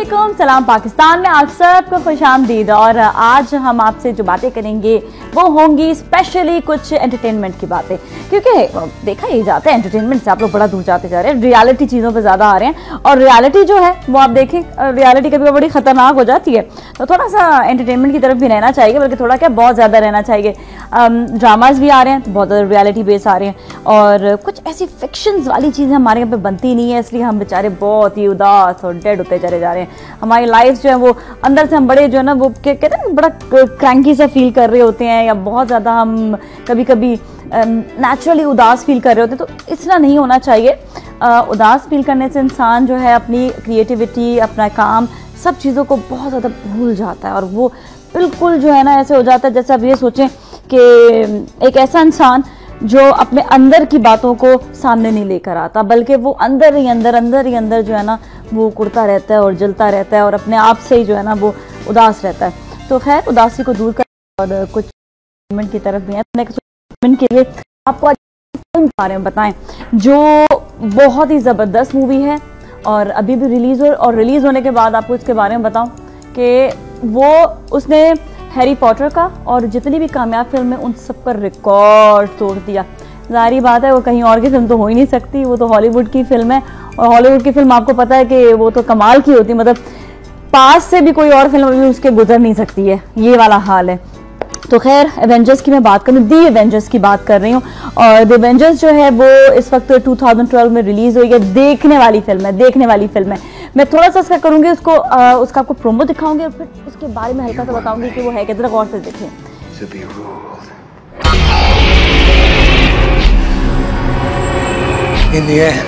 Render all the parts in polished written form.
अस्सलामुअलैकुम, सलाम पाकिस्तान में आप सबको खुशामदीद। और आज हम आपसे जो बातें करेंगे वो होंगी स्पेशली कुछ एंटरटेनमेंट की बातें, क्योंकि देखा ही जाता है एंटरटेनमेंट से आप लोग बड़ा दूर जाते जा रहे हैं, रियलिटी चीज़ों पे ज़्यादा आ रहे हैं। और रियलिटी जो है वो आप देखें, रियलिटी कभी बड़ी ख़तरनाक हो जाती है, तो थोड़ा सा एंटरटेनमेंट की तरफ भी रहना चाहिए, बल्कि थोड़ा क्या बहुत ज़्यादा रहना चाहिए। ड्रामाज भी आ रहे हैं तो बहुत ज़्यादा रियलिटी बेस आ रहे हैं, और कुछ ऐसी फिक्शंस वाली चीज़ें हमारे यहाँ पे बनती नहीं है, इसलिए हम बेचारे बहुत ही उदास और डेड होते चले जा रहे हैं। हमारी लाइफ जो है वो अंदर से हम बड़े जो है ना वो कहते हैं बड़ा क्रैंकी सा फील कर रहे होते हैं, या बहुत ज़्यादा हम कभी कभी नेचुरली उदास फील कर रहे होते हैं। तो इस तरह नहीं होना चाहिए। उदास फील करने से इंसान जो है अपनी क्रिएटिविटी, अपना काम, सब चीज़ों को बहुत ज़्यादा भूल जाता है, और वो बिल्कुल जो है ना ऐसे हो जाता है जैसे आप ये सोचें कि एक ऐसा इंसान जो अपने अंदर की बातों को सामने नहीं लेकर आता, बल्कि वो अंदर ही अंदर जो है ना वो कुड़ता रहता है और जलता रहता है, और अपने आप से ही जो है ना वो उदास रहता है। तो खैर, उदासी को दूर कर और कुछ की तरफ भी है के लिए आपको आज फिल्म के बारे में बताएं जो बहुत ही ज़बरदस्त मूवी है, और अभी भी रिलीज़ होने के बाद आपको इसके बारे में बताऊं कि वो उसने हैरी पॉटर का और जितनी भी कामयाब फिल्म है उन सब पर रिकॉर्ड तोड़ दिया। ज़ाहिर बात है वो कहीं और की फिल्म तो हो ही नहीं सकती, वो तो हॉलीवुड की फिल्म है, और हॉलीवुड की फिल्म आपको पता है कि वो तो कमाल की होती है, मतलब पास से भी कोई और फिल्म अभी उसके गुजर नहीं सकती है, ये वाला हाल है। तो खैर, एवेंजर्स की मैं बात करूँ, दी एवेंजर्स की बात कर रही हूँ, और द एवेंजर्स जो है वो इस वक्त 2012 में रिलीज हुई है। देखने वाली फिल्म है। मैं थोड़ा सा इसका करूँगी, उसका आपको प्रोमो दिखाऊंगी, और फिर उसके बारे में हल्का सा बताऊंगी कि वो है कितना, गौर से देखें। In the end,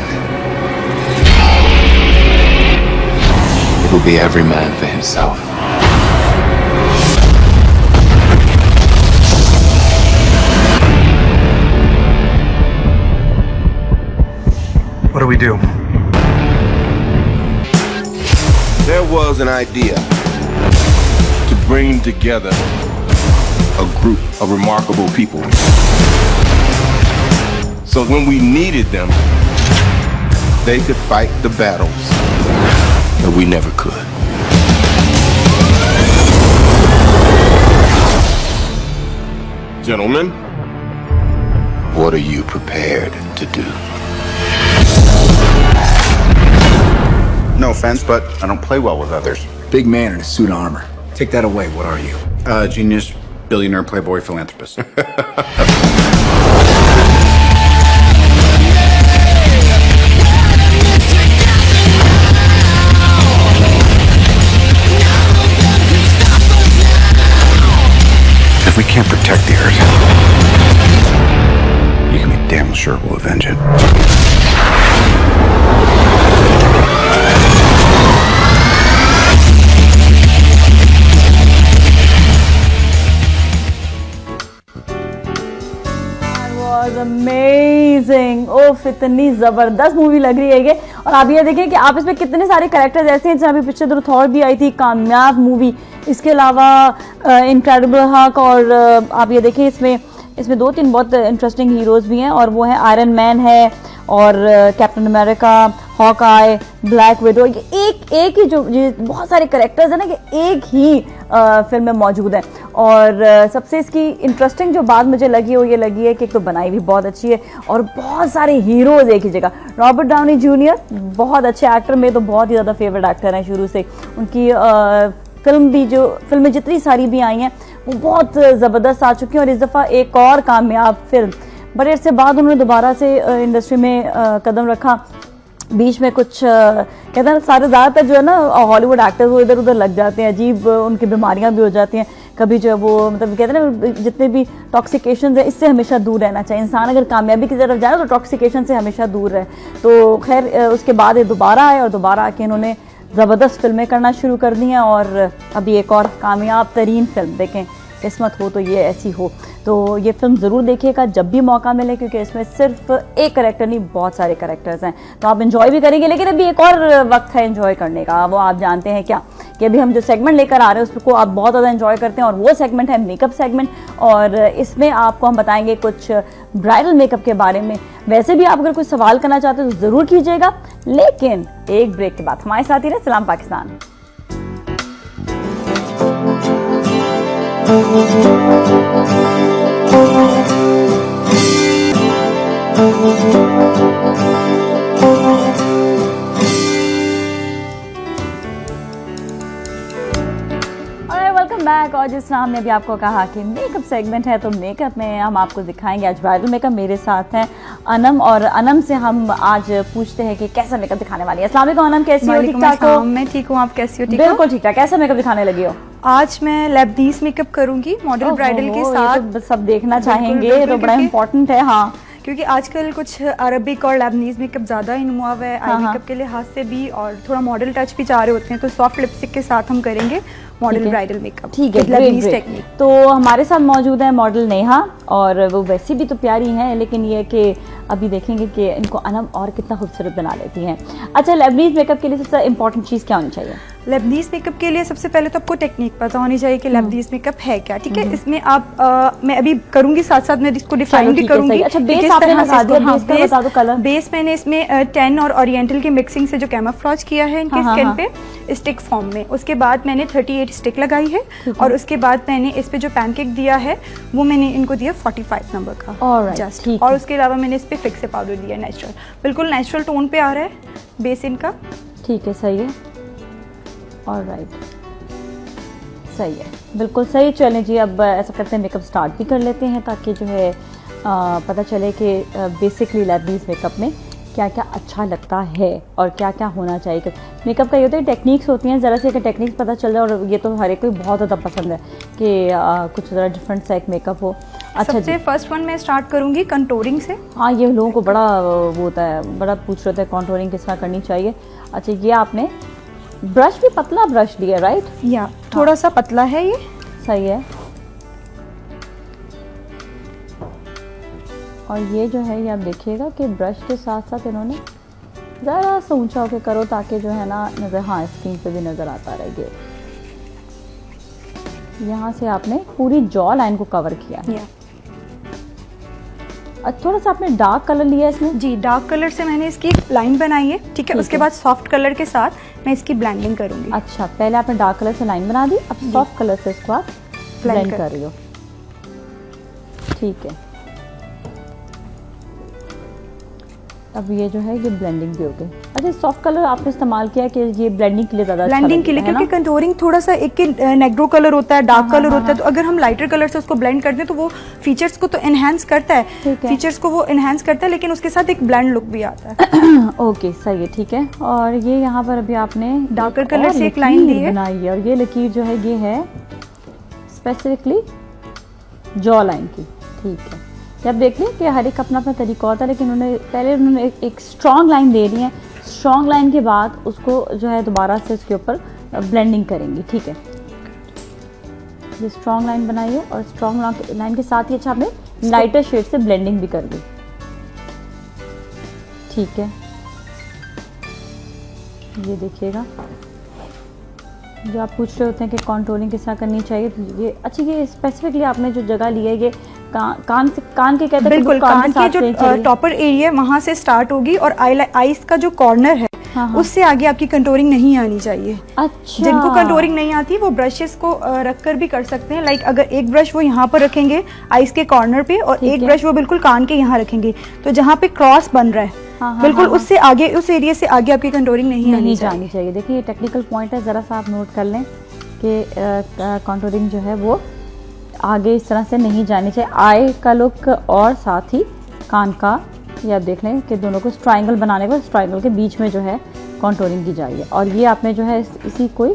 it will be every man for himself. What do we do? There was an idea to bring together a group of remarkable people. So when we needed them, they could fight the battles that we never could. Gentlemen, What are you prepared to do? No offense, but I don't play well with others. Big man in a suit of armor. Take that away. What are you? Genius, billionaire, playboy, philanthropist. If we can't protect the Earth, you can be damn sure we'll avenge it. Amazing, ओफ, इतनी जबरदस्त movie लग रही है ये। और आप ये देखें कि आप इसमें कितने सारे कैरेक्टर्स ऐसे हैं, जहाँ अभी पिक्चर दो थॉर भी आई थी, कामयाब मूवी। इसके अलावा इनक्रेडिबल हल्क, और आप ये देखें इसमें 2-3 बहुत इंटरेस्टिंग हीरोज भी हैं, और वो है आयरन मैन है, और कैप्टन अमेरिका, हॉक आई, ब्लैक विडो। एक ही जो बहुत सारे कैरेक्टर्स हैं ना कि एक ही फिल्म में मौजूद है। और सबसे इसकी इंटरेस्टिंग जो बात मुझे लगी वो ये लगी है कि एक तो बनाई भी बहुत अच्छी है, और बहुत सारे हीरोज एक ही जगह। रॉबर्ट डाउनी जूनियर बहुत अच्छे एक्टर, में तो बहुत ही ज़्यादा फेवरेट एक्टर हैं शुरू से। उनकी फिल्में जितनी सारी भी आई हैं वो बहुत ज़बरदस्त आ चुकी हैं, और इस दफ़ा एक और कामयाब फिल्म, बड़े अरसे बाद उन्होंने दोबारा से इंडस्ट्री में कदम रखा। बीच में कुछ कहते हैं सारे ज़्यादातर जो है ना हॉलीवुड एक्टर्स वो इधर उधर लग जाते हैं, अजीब उनकी बीमारियां भी हो जाती हैं कभी, जो है वो मतलब कहते हैं ना जितने भी टॉक्सिकेशन है इससे हमेशा दूर रहना चाहिए। इंसान अगर कामयाबी की तरफ जाए तो टॉक्सिकेशन से हमेशा दूर रहे। तो खैर, उसके बाद ये दोबारा आए, और दोबारा आके इन्होंने ज़बरदस्त फिल्में करना शुरू कर दी हैं, और अभी एक और कामयाब तरीन फिल्म, देखें किस्मत हो तो ये ऐसी हो। तो ये फिल्म ज़रूर देखिएगा जब भी मौका मिले, क्योंकि इसमें सिर्फ एक कैरेक्टर नहीं, बहुत सारे कैरेक्टर्स हैं, तो आप एंजॉय भी करेंगे। लेकिन अभी एक और वक्त है एंजॉय करने का, वो आप जानते हैं क्या, कि अभी हम जो सेगमेंट लेकर आ रहे हैं उसको आप बहुत ज़्यादा एंजॉय करते हैं, और वो सेगमेंट है मेकअप सेगमेंट। और इसमें आपको हम बताएंगे कुछ ब्राइडल मेकअप के बारे में। वैसे भी आप अगर कुछ सवाल करना चाहते हो तो ज़रूर कीजिएगा, लेकिन एक ब्रेक के बाद हमारे साथ ही रहे। सलाम पाकिस्तान। Welcome back. और जिस नाम ने भी आपको कहा कि मेकअप सेगमेंट है, तो मेकअप में हम आपको दिखाएंगे आज ब्राइडल मेकअप। मेरे साथ हैं अनम, और अनम से हम आज पूछते हैं कि कैसा मेकअप दिखाने वाली है। अस्सलाम वालेकुम अनम, कैसी हो? ठीक ठाक हो? मैं ठीक हूँ, आप कैसी हो? ठीक बिल्कुल ठीक ठाक। कैसा मेकअप दिखाने लगी हो? आज मैं लेबनीज मेकअप करूंगी मॉडल ब्राइडल के साथ। तो सब देखना चाहेंगे, तो बड़ा इम्पोर्टेंट है। हाँ, क्योंकि आजकल कुछ अरबिक और लेबनीज मेकअप ज़्यादा इन हुआ हुआ है, आई मेकअप के लिहाज से भी, और थोड़ा मॉडल टच भी चाह रहे होते हैं, तो सॉफ्ट लिपस्टिक के साथ हम करेंगे मॉडल ब्राइडल मेकअप। ठीक है, लेबनीज टेक्निक। तो हमारे साथ मौजूद है मॉडल नेहा, और वो वैसे भी तो प्यारी हैं, लेकिन ये कि अभी देखेंगे कि इनको अनम और कितना खूबसूरत बना लेती हैं। अच्छा, लेबनीज मेकअप के लिए सबसे इम्पोर्टेंट चीज़ क्या होनी चाहिए? लेबनीज मेकअप के लिए सबसे पहले तो आपको टेक्निक पता होनी चाहिए कि लेबनीज मेकअप है क्या। ठीक है, इसमें आप मैं अभी करूंगी, साथ साथ मैं इसको डिफाइन भी करूंगी। अच्छा, बेस आपने बता दिया, बेस का बता दो कलर। बेस मैंने इसमें टैन और ओरिएंटल की मिक्सिंग से जो कैमोफ्लेज किया है इनके स्किन पे स्टिक फॉर्म में। उसके बाद मैंने 38 स्टिक लगाई है, और उसके बाद मैंने इस पे जो पैनकेक दिया है वो मैंने इनको दिया 45 नंबर का जस्ट। और उसके अलावा मैंने इस पे फिक्स पाउडर दिया नेचुरल, बिल्कुल नेचुरल टोन पे आ रहा है बेस इनका। ठीक है, सही है। ऑलराइट, सही है, बिल्कुल सही। चलें जी, अब ऐसा करते हैं मेकअप स्टार्ट भी कर लेते हैं, ताकि जो है पता चले कि बेसिकली लेबनीज मेकअप में क्या क्या अच्छा लगता है और क्या क्या होना चाहिए। मेकअप का ये होता है टेक्निक्स होती हैं, ज़रा से कि टेक्निक्स पता चल जाए, और ये तो हर एक को बहुत ज़्यादा पसंद है कि कुछ ज़रा डिफरेंट सा एक मेकअप हो। अच्छा, सबसे फर्स्ट वन मैं स्टार्ट करूँगी कंटूरिंग से। हाँ, ये लोगों को बड़ा वो होता है, बड़ा पूछ रहे थे कंटूरिंग किस तरह करनी चाहिए। अच्छा, ये आपने ब्रश भी पतला ब्रश लिया, राइट? या थोड़ा सा पतला है ये, सही है। और ये जो है, ये आप देखिएगा कि ब्रश के साथ साथ इन्होंने ज़रा सा ऊंचा होकर करो, ताकि जो है ना नज़र, हाँ स्क्रीन पे भी नज़र आता रहे। यहाँ से आपने पूरी जॉ लाइन को कवर किया है। थोड़ा सा आपने डार्क कलर लिया इसमें? जी, डार्क कलर से मैंने इसकी लाइन बनाई है। ठीक है, उसके बाद सॉफ्ट कलर के साथ मैं इसकी ब्लेंडिंग करूंगी। अच्छा, पहले आपने डार्क कलर से लाइन बना दी, अब सॉफ्ट कलर से इसको आप ब्लेंड कर रही हो। ठीक है, अब ये जो है ये ब्लेंडिंग भी हो गई। अच्छा, सॉफ्ट कलर आपने इस्तेमाल किया कि ये ब्लेंडिंग के लिए ज़्यादा ब्लेंडिंग के लिए, क्योंकि कंटूरिंग थोड़ा सा एक नेग्रो कलर होता है, डार्क कलर होता है, तो अगर हम लाइटर कलर से उसको ब्लेंड करते हैं तो वो फीचर्स को तो एनहांस करता है, फीचर्स को वो एनहांस करता है, लेकिन उसके साथ एक ब्लेंड लुक भी आता है। ओके, सही है, ठीक है। और ये यहाँ पर अभी आपने डार्कर कलर से एक लाइन दी है, बनाई है, और ये लकीर जो है ये है स्पेसिफिकली जॉ लाइन की। ठीक है, जब देख लें कि हर एक अपना अपना तरीका होता है, लेकिन उन्होंने एक स्ट्रॉन्ग लाइन दे दी है। स्ट्रॉन्ग लाइन के बाद उसको जो है दोबारा से इसके ऊपर ब्लेंडिंग करेंगी। ठीक है, ये स्ट्रॉन्ग लाइन बनाई है, और स्ट्रॉन्ग लाइन के साथ ही अच्छा आपने लाइटर शेड से ब्लेंडिंग भी कर दी। ठीक है, ये देखिएगा, जो आप पूछ रहे होते हैं कि कॉन्टूरिंग किस तरह करनी चाहिए, तो ये अच्छी, ये स्पेसिफिकली आपने जो जगह ली है ये कान के कहते हैं, बिल्कुल कान के जो टॉपर एरिया वहां से स्टार्ट होगी, और आईज का जो कॉर्नर है उससे आगे आपकी कंटूरिंग नहीं आनी चाहिए। अच्छा, जिनको कंटूरिंग नहीं आती वो ब्रशेस को रखकर भी कर सकते हैं। लाइक अगर एक ब्रश वो यहाँ पर रखेंगे आईज के कॉर्नर पे, और एक ब्रश वो बिल्कुल कान के यहाँ रखेंगे, तो जहाँ पे क्रॉस बन रहा है बिल्कुल उससे आगे, उस एरिया से आगे आपकी कंटूरिंग नहीं जानी चाहिए। देखिए, ये टेक्निकल पॉइंट है, ज़रा सा आप नोट कर लें कि कंटूरिंग जो है वो आगे इस तरह से नहीं जानी चाहिए। आई का लुक और साथ ही कान का, ये आप देख लें कि दोनों को ट्रायंगल बनाने को, ट्रायंगल के बीच में जो है कंटूरिंग की जाएगी। और ये आपने जो है इसी कोई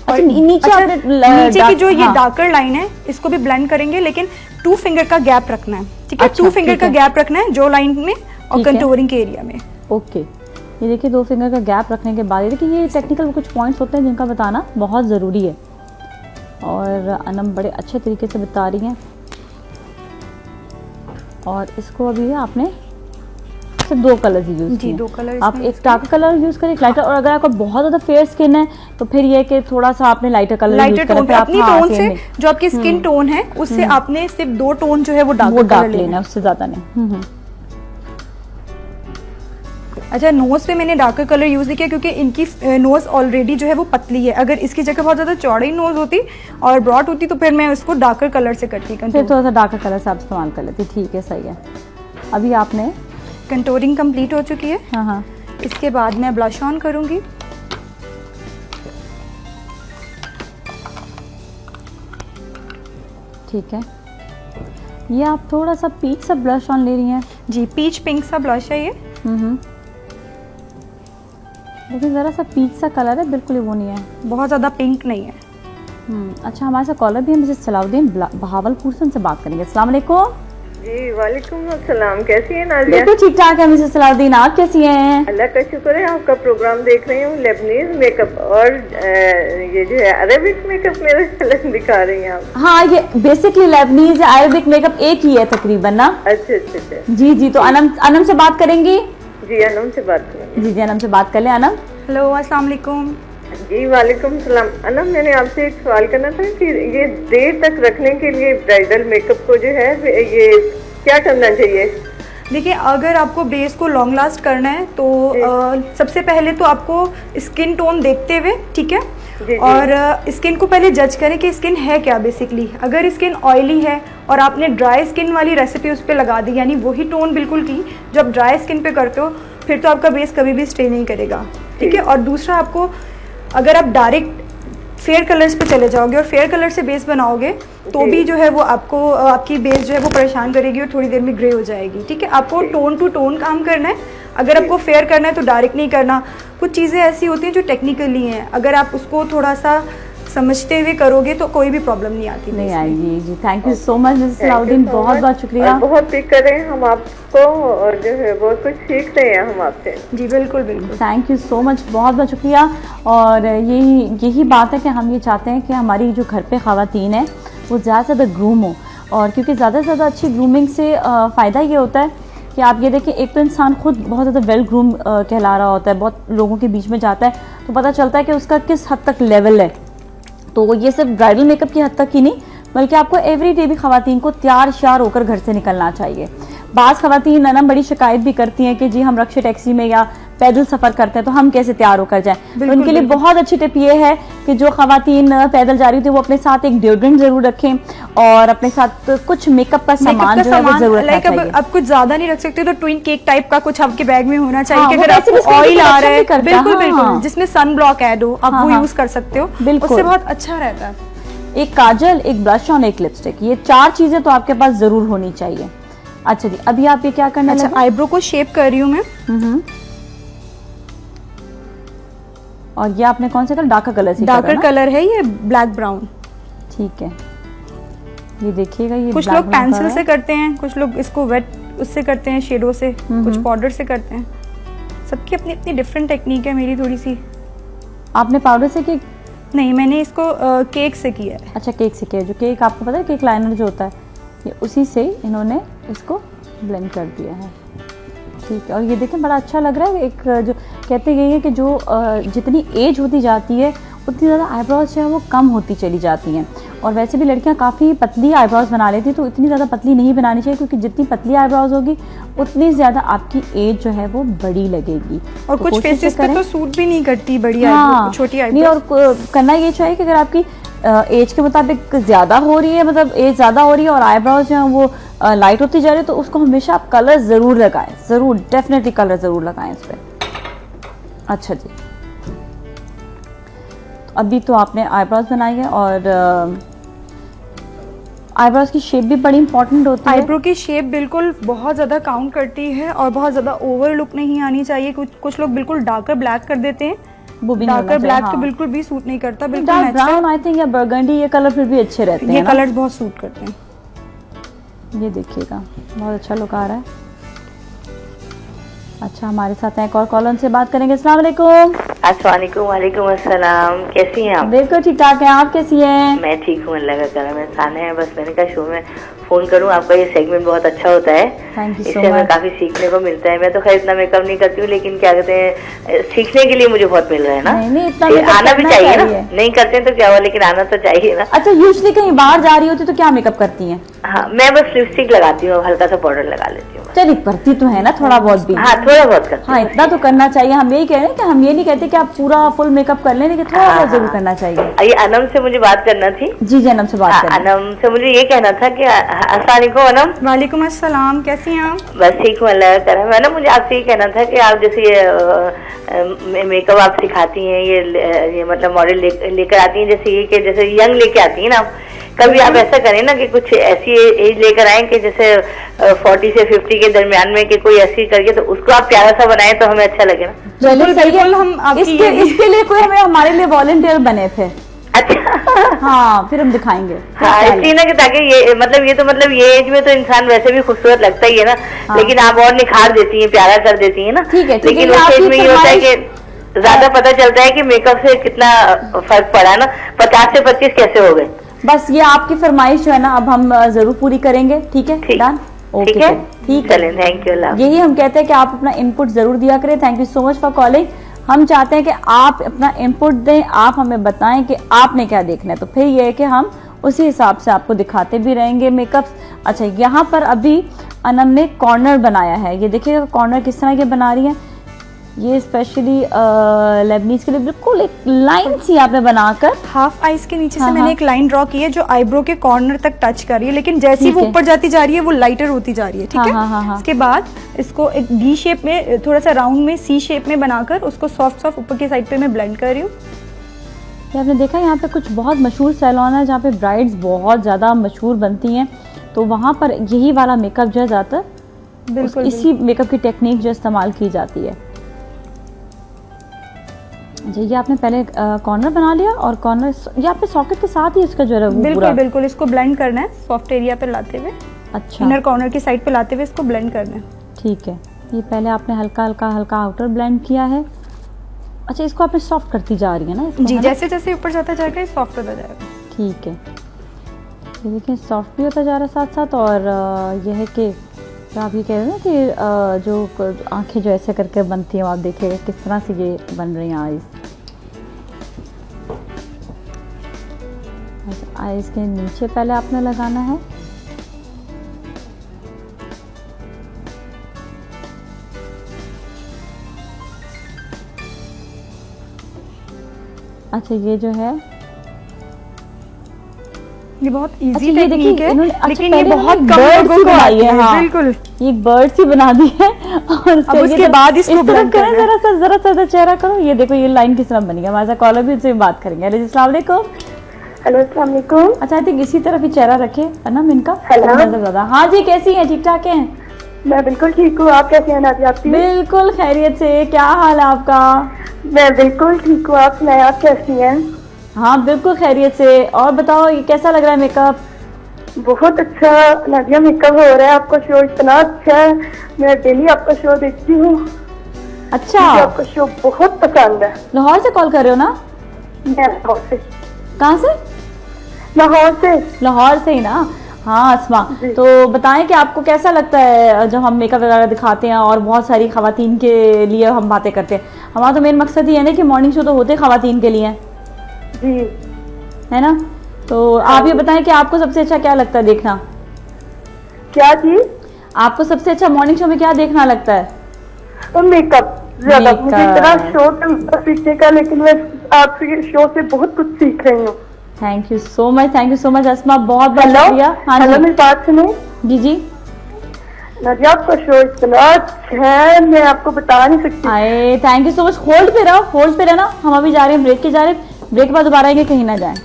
नीचे की जो ये डार्कर लाइन है इसको भी ब्लेंड करेंगे, लेकिन 2 फिंगर का गैप रखना है। ठीक है, 2 फिंगर का गैप रखना है जो लाइन में और कंटूरिंग के एरिया में। ओके, ये देखिए 2 फिंगर का गैप रखने के बाद, देखिए ये टेक्निकल कुछ पॉइंट्स होते हैं जिनका बताना बहुत ज़रूरी है, और अनम बड़े अच्छे तरीके से बता रही हैं। और इसको अभी आपने सिर्फ 2 कलर यूज किए। 2 कलर, आप एक डार्क कलर यूज करें, एक लाइटर, और अगर आपको बहुत ज्यादा फेयर स्किन है तो फिर ये कि थोड़ा सा आपने लाइटर कलर यूज करें। अपनी टोन से, जो आपकी स्किन टोन है उससे आपने सिर्फ 2 टोन जो है वो डार्क लेना है, उससे ज्यादा नहीं। अच्छा, नोज पे मैंने डार्कर कलर यूज़ नहीं किया क्योंकि इनकी नोज ऑलरेडी जो है वो पतली है। अगर इसकी जगह बहुत ज़्यादा चौड़ी नोज होती और ब्रॉड होती तो फिर मैं उसको डार्कर कलर से करती। फिर थोड़ा सा डार्कर कलर से आप इस्तेमाल कर लेती। ठीक है, सही है। अभी आपने कंटूरिंग कंप्लीट हो चुकी है। हाँ हाँ। इसके बाद मैं ब्लश ऑन करूँगी। ठीक है, ये आप थोड़ा सा पीच सा ब्लश ऑन ले रही हैं। जी, पीच पिंक सा ब्लश है ये। लेकिन ज़रा सा पीच सा कलर है, बिल्कुल ही वो नहीं है, बहुत ज़्यादा पिंक नहीं है। अच्छा, हमारे साथ कॉलर भी है मिसेस सलाउद्दीन बहावलपुर से, उनसे बात करेंगे। अस्सलाम वालेकुम। जी वालेकुम अस्सलाम, कैसी हैं नाज़िया? बिल्कुल ठीक ठाक है मिसेस सलाउद्दीन, आप कैसी हैं? अल्लाह का शुक्र है, आपका प्रोग्राम देख रही हूँ। लेबनीज मेकअप और ये जो है अरेबिक मेकअप मेरे ख्याल दिखा रही हैं आप। हाँ, ये बेसिकली लेबनीज अरेबिक मेकअप एक ही है तकरीबन ना। अच्छा अच्छा अच्छा। जी जी, तो अनम से बात करेंगी? जी अनम से बात करेंगे। जी जी, अनम से बात कर ले। अनम, हेलो, अस्सलाम वालेकुम। जी वालेकुम सलाम। अनम, मैंने आपसे एक सवाल करना था कि ये देर तक रखने के लिए ब्राइडल मेकअप को जो है ये क्या करना चाहिए? देखिए, अगर आपको बेस को लॉन्ग लास्ट करना है तो सबसे पहले तो आपको स्किन टोन देखते हुए, ठीक है, और स्किन को पहले जज करें कि स्किन है क्या बेसिकली। अगर स्किन ऑयली है और आपने ड्राई स्किन वाली रेसिपी उस पर लगा दी, यानी वही टोन बिल्कुल की जो आप ड्राई स्किन पे करते हो, फिर तो आपका बेस कभी भी स्टे नहीं करेगा, ठीक है। और दूसरा, आपको अगर आप डायरेक्ट फेयर कलर्स पे चले जाओगे और फेयर कलर से बेस बनाओगे तो भी जो है वो आपको आपकी बेस जो है वो परेशान करेगी और थोड़ी देर में ग्रे हो जाएगी, ठीक है। आपको टोन टू टोन काम करना है। अगर आपको फेयर करना है तो डायरेक्ट नहीं करना। कुछ चीज़ें ऐसी होती हैं जो टेक्निकली हैं, अगर आप उसको थोड़ा सा समझते हुए करोगे तो कोई भी प्रॉब्लम नहीं आती। नहीं आएगी। जी, thank you so much Mrs Salahuddin, बहुत बहुत शुक्रिया। बहुत पिक करें हम आपको और जो है बहुत कुछ सीख रहे हैं हम आपसे। जी बिल्कुल बिल्कुल, थैंक यू सो मच, बहुत बहुत शुक्रिया। और यही बात है कि हम ये चाहते हैं कि हमारी जो घर पे ख़वातीन है वो ज़्यादा से ज़्यादा ग्रूम हो, और क्योंकि ज़्यादा से ज़्यादा अच्छी ग्रूमिंग से फ़ायदा ये होता है कि आप ये देखें, एक तो इंसान खुद बहुत ज़्यादा वेल ग्रूम कहला रहा होता है, बहुत लोगों के बीच में जाता है तो पता चलता है कि उसका किस हद तक लेवल है। तो ये सिर्फ ब्राइडल मेकअप की हद तक ही नहीं, बल्कि आपको एवरी डे भी ख़वातीन को तैयार श्यार होकर घर से निकलना चाहिए। बाज़ ख़वातीन ननम बड़ी शिकायत भी करती हैं कि जी हम रक्शे टैक्सी में या पैदल सफ़र करते हैं तो हम कैसे तैयार होकर जाएं। तो उनके लिए बहुत अच्छी टिप ये है कि जो ख़वातीन पैदल जा रही थी वो अपने साथ एक डिओड्रेंट ज़रूर रखें और अपने साथ कुछ मेकअप का सामान जो है वो ज़रूर रखना चाहिए। अब कुछ ज़्यादा नहीं रख सकते तो ट्विन केक टाइप का कुछ आपके बैग में होना चाहिए। हाँ, कि अगर आपको ऑयल आ रहा है, बिल्कुल बिल्कुल, जिसमें सन ब्लॉक ऐड हो, आप वो यूज़ कर सकते हो, उससे बहुत अच्छा रहता है। एक काजल, एक ब्लश ऑन, एक लिपस्टिक, ये 4 चीज़ें तो आपके पास ज़रूर होनी चाहिए। अच्छा जी, अभी आप ये क्या करना है? अच्छा, आईब्रो को शेप कर रही हूँ मैं। और ये आपने कौन सा कलर? डार्कर कलर से? डार्कर कलर है ये, ब्लैक ब्राउन। ठीक है, ये देखिएगा, ये कुछ लोग पेंसिल से करते हैं, कुछ लोग इसको वेट उससे करते हैं, शेडो से, कुछ पाउडर से करते हैं। सबकी अपनी अपनी डिफरेंट टेक्निक है। मेरी थोड़ी सी। आपने पाउडर से की? नहीं, मैंने इसको केक से किया है। अच्छा, केक से किया। जो केक आपको पता है, केक लाइनर जो होता है, ये उसी से इन्होंने इसको ब्लेंड कर दिया है। ठीक है, और ये देखें बड़ा अच्छा लग रहा है। एक जो कहते गए हैं कि जो जितनी एज होती जाती है उतनी ज़्यादा आईब्रोज जो है वो कम होती चली जाती हैं। और वैसे भी लड़कियां काफ़ी पतली आईब्रोज बना लेती, तो इतनी ज़्यादा पतली नहीं बनानी चाहिए, क्योंकि जितनी पतली आईब्रोज होगी उतनी ज़्यादा आपकी एज जो है वो बड़ी लगेगी। और तो कुछ फेसेस पे तो सूट भी नहीं करती बड़ी आईब्रो, छोटी आईब्रो। नहीं, और करना ये चाहिए कि अगर आपकी एज के मुताबिक ज़्यादा हो रही है, मतलब एज ज़्यादा हो रही है और आईब्रोज जो है वो लाइट होती जा रही है, तो उसको हमेशा आप कलर ज़रूर लगाएं, ज़रूर डेफिनेटली कलर ज़रूर लगाएं इस पर। अच्छा जी, अभी तो आपने आईब्रोज बनाई है और आईब्रोज की शेप भी बड़ी इंपॉर्टेंट होती है। आईब्रो की शेप बिल्कुल बहुत ज़्यादा काउंट करती है और बहुत ज़्यादा ओवर लुक नहीं आनी चाहिए। कुछ लोग बिल्कुल डार्कर ब्लैक कर देते हैं, वो भी डार्कर ब्लैक तो बिल्कुल भी सूट नहीं करता। बिल्कुल डार्क ब्राउन आई थिंक या बर्गंडी, ये कलर फिर भी अच्छे रहते हैं। ये कलर्स बहुत सूट करते हैं। ये देखिएगा, बहुत अच्छा लुक आ रहा है। अच्छा, हमारे साथ हैं एक और कॉलर, से बात करेंगे। अस्सलाम वालेकुम। वालेकुम अस्सलाम, कैसी हैं आप? बिल्कुल ठीक ठाक हैं, आप कैसी हैं? मैं ठीक हूँ, अल्लाह का करम है। साना है, बस मैंने कहा शो में फोन करूँ, आपका ये सेगमेंट बहुत अच्छा होता है, इससे हमें काफी सीखने को मिलता है। मैं तो खैर इतना मेकअप नहीं करती हूँ, लेकिन क्या कहते हैं, सीखने के लिए मुझे बहुत मिल रहा है ना। नहीं, इतना आना भी चाहिए ना, नहीं करते तो क्या हुआ, लेकिन आना तो चाहिए ना। अच्छा, यूजुअली कहीं बाहर जा रही होती तो क्या मेकअप करती हैं? हाँ, मैं बस लिपस्टिक लगाती हूँ, हल्का सा पाउडर लगा लेती हूँ। चलिए करती तो है ना थोड़ा बहुत भी। हाँ थोड़ा बहुत करती। हाँ इतना तो करना चाहिए। हम यही कह रहे हैं कि हम ये नहीं कहते कि आप पूरा फुल मेकअप कर लें, लेकिन थोड़ा बहुत जरूर करना चाहिए। ये अनम से मुझे बात करना थी। जी जी अनम से बात करना। अनम से मुझे ये कहना था कि अस्सलाम वालेकुम अनम। वालेकुम अस्सलाम, कैसी हैं आप? बस ठीक हूँ अल्लाह का करम है ना। मुझे आपसे ये कहना था कि आप जैसे ये मेकअप आप सिखाती हैं, ये मतलब मॉडल लेकर आती हैं, जैसे ये कि जैसे यंग लेके आती हैं ना, कभी आप ऐसा करें ना कि कुछ ऐसी एज लेकर आए कि जैसे 40 से 50 के दरमियान में, कि कोई ऐसी करके तो उसको आप प्यारा सा बनाए तो हमें अच्छा लगे ना। चलिए सही है। हम इसके लिए कोई हमारे लिए वॉलंटियर बने थे। अच्छा हाँ फिर हम दिखाएंगे। हाँ इसलिए ना कि ताकि ये एज में तो इंसान वैसे भी खूबसूरत लगता ही है ना। हाँ। लेकिन आप और निखार देती हैं, प्यारा कर देती हैं ना। ठीक है। लेकिन उस एज में ये होता है कि ज्यादा पता चलता है कि मेकअप से कितना फर्क पड़ा है ना। 50 से 25 कैसे हो गए। बस ये आपकी फरमाइश जो है ना अब हम जरूर पूरी करेंगे। ठीक है डन। ठीक है थैंक यू। यही हम कहते हैं कि आप अपना इनपुट जरूर दिया करें। Thank you so much for calling. हम चाहते हैं कि आप अपना इनपुट दें, आप हमें बताएं कि आपने क्या देखना है, तो फिर ये है कि हम उसी हिसाब से आपको दिखाते भी रहेंगे मेकअप्स। अच्छा यहाँ पर अभी अनम ने कॉर्नर बनाया है, ये देखिएगा कॉर्नर किस तरह के बना रही है। ये स्पेशली लेबनीज के लिए बिल्कुल एक लाइन सी आपने बनाकर हाफ आईज के नीचे से मैंने एक लाइन ड्रॉ की है जो आईब्रो के कॉर्नर तक टच कर रही है, लेकिन जैसे ही वो ऊपर जाती जा रही है वो लाइटर होती जा रही है। ठीक है। इसके बाद इसको एक डी शेप में, थोड़ा सा राउंड में सी शेप में बनाकर उसको सॉफ्ट सॉफ्ट ऊपर की साइड पे मैं ब्लेंड कर रही हूँ। आपने देखा यहाँ पे कुछ बहुत मशहूर सैलून है जहाँ पे ब्राइड्स बहुत ज्यादा मशहूर बनती हैं, तो वहाँ पर यही वाला मेकअप जो है ज्यादातर बिल्कुल इसी मेकअप की टेक्निक जो इस्तेमाल की जाती है। जी ये आपने पहले कॉर्नर बना लिया और कॉर्नर ये आपने सॉकेट के साथ ही इसका जो है बिल्कुल इसको ब्लेंड करना है सॉफ्ट एरिया पे लाते हुए। अच्छा इनर कॉर्नर की साइड पे लाते हुए इसको ब्लेंड करना है। ठीक है। ये पहले आपने हल्का हल्का आउटर ब्लेंड किया है। अच्छा इसको आपने सॉफ्ट करती जा रही है ना जी, जैसे जैसे ऊपर जाता जाएगा ये सॉफ्ट होता जाएगा। ठीक है। ये देखिए सॉफ्ट भी होता जा रहा है साथ साथ, और यह है कि आप ये कह रहे हैं ना कि जो आंखें जो ऐसे करके बनती हैं, आप देखिएगा किस तरह से ये बन रही हैं आईज। आईज के नीचे पहले आपने लगाना है। अच्छा ये जो है ये बहुत इजी टेक्निक है, लेकिन ये बहुत कम लोगों को आई है। हाँ बिल्कुल ये बर्ड सी बना दी है। और उसके बाद इसको ब्लेंड करना है। जरा चेहरा करो। ये देखो ये लाइन किस तरह बनी है। हमारे साथ कॉलर भी उनसे बात करेंगे। अस्सलाम वालेकुम। हेलो अस्सलाम वालेकुम। अच्छा आई थिंक इसी तरफ ही चेहरा रखे अनम इनका। हेलो हाँ जी कैसी हैं, ठीक ठाक हैं? मैं बिल्कुल ठीक हूँ, आप कैसी हैं नादिया? आपकी बिल्कुल खैरियत से। क्या हाल है आपका? मैं बिल्कुल ठीक हूँ, आप सुनाएं आप कैसी हैं? हाँ बिल्कुल खैरियत से। और बताओ ये कैसा लग रहा है मेकअप? बहुत अच्छा नादिया मेकअप हो रहा है, आपका शो इतना अच्छा है, मैं डेली आपका शो देखती हूँ। अच्छा आपका शो बहुत पसंद है। लाहौर से कॉल कर रहे हो ना? मैं लाहौर से। कहाँ से? लाहौर से ही ना। हाँ अस्मा, तो बताएं कि आपको कैसा लगता है जब हम मेकअप वगैरह दिखाते हैं और बहुत सारी खवातीन के लिए हम बातें करते हैं। हमारा तो मेन मकसद ही है ना कि मॉर्निंग शो तो होते खवातीन के लिए जी, है ना। तो आप ये बताएं कि आपको सबसे अच्छा क्या लगता है देखना? क्या चीज? आपको सबसे अच्छा मॉर्निंग शो में क्या देखना लगता है? तो मेकअप ज्यादा। मुझे इतना शो सीखने का, लेकिन मैं आपके शो से बहुत कुछ सीख रही हूँ। थैंक यू सो मच अस्मा, बहुत बहुत शुक्रिया। हाँ हेलो मेरी बात सुनो। जी नादिया आपका शो इतना अच्छा है, मैं आपको बता नहीं सकती। आए thank you so much. Hold पे रहना, हम अभी जा रहे हैं ब्रेक के ब्रेक के बाद दोबारा आएंगे, कहीं ना जाएं।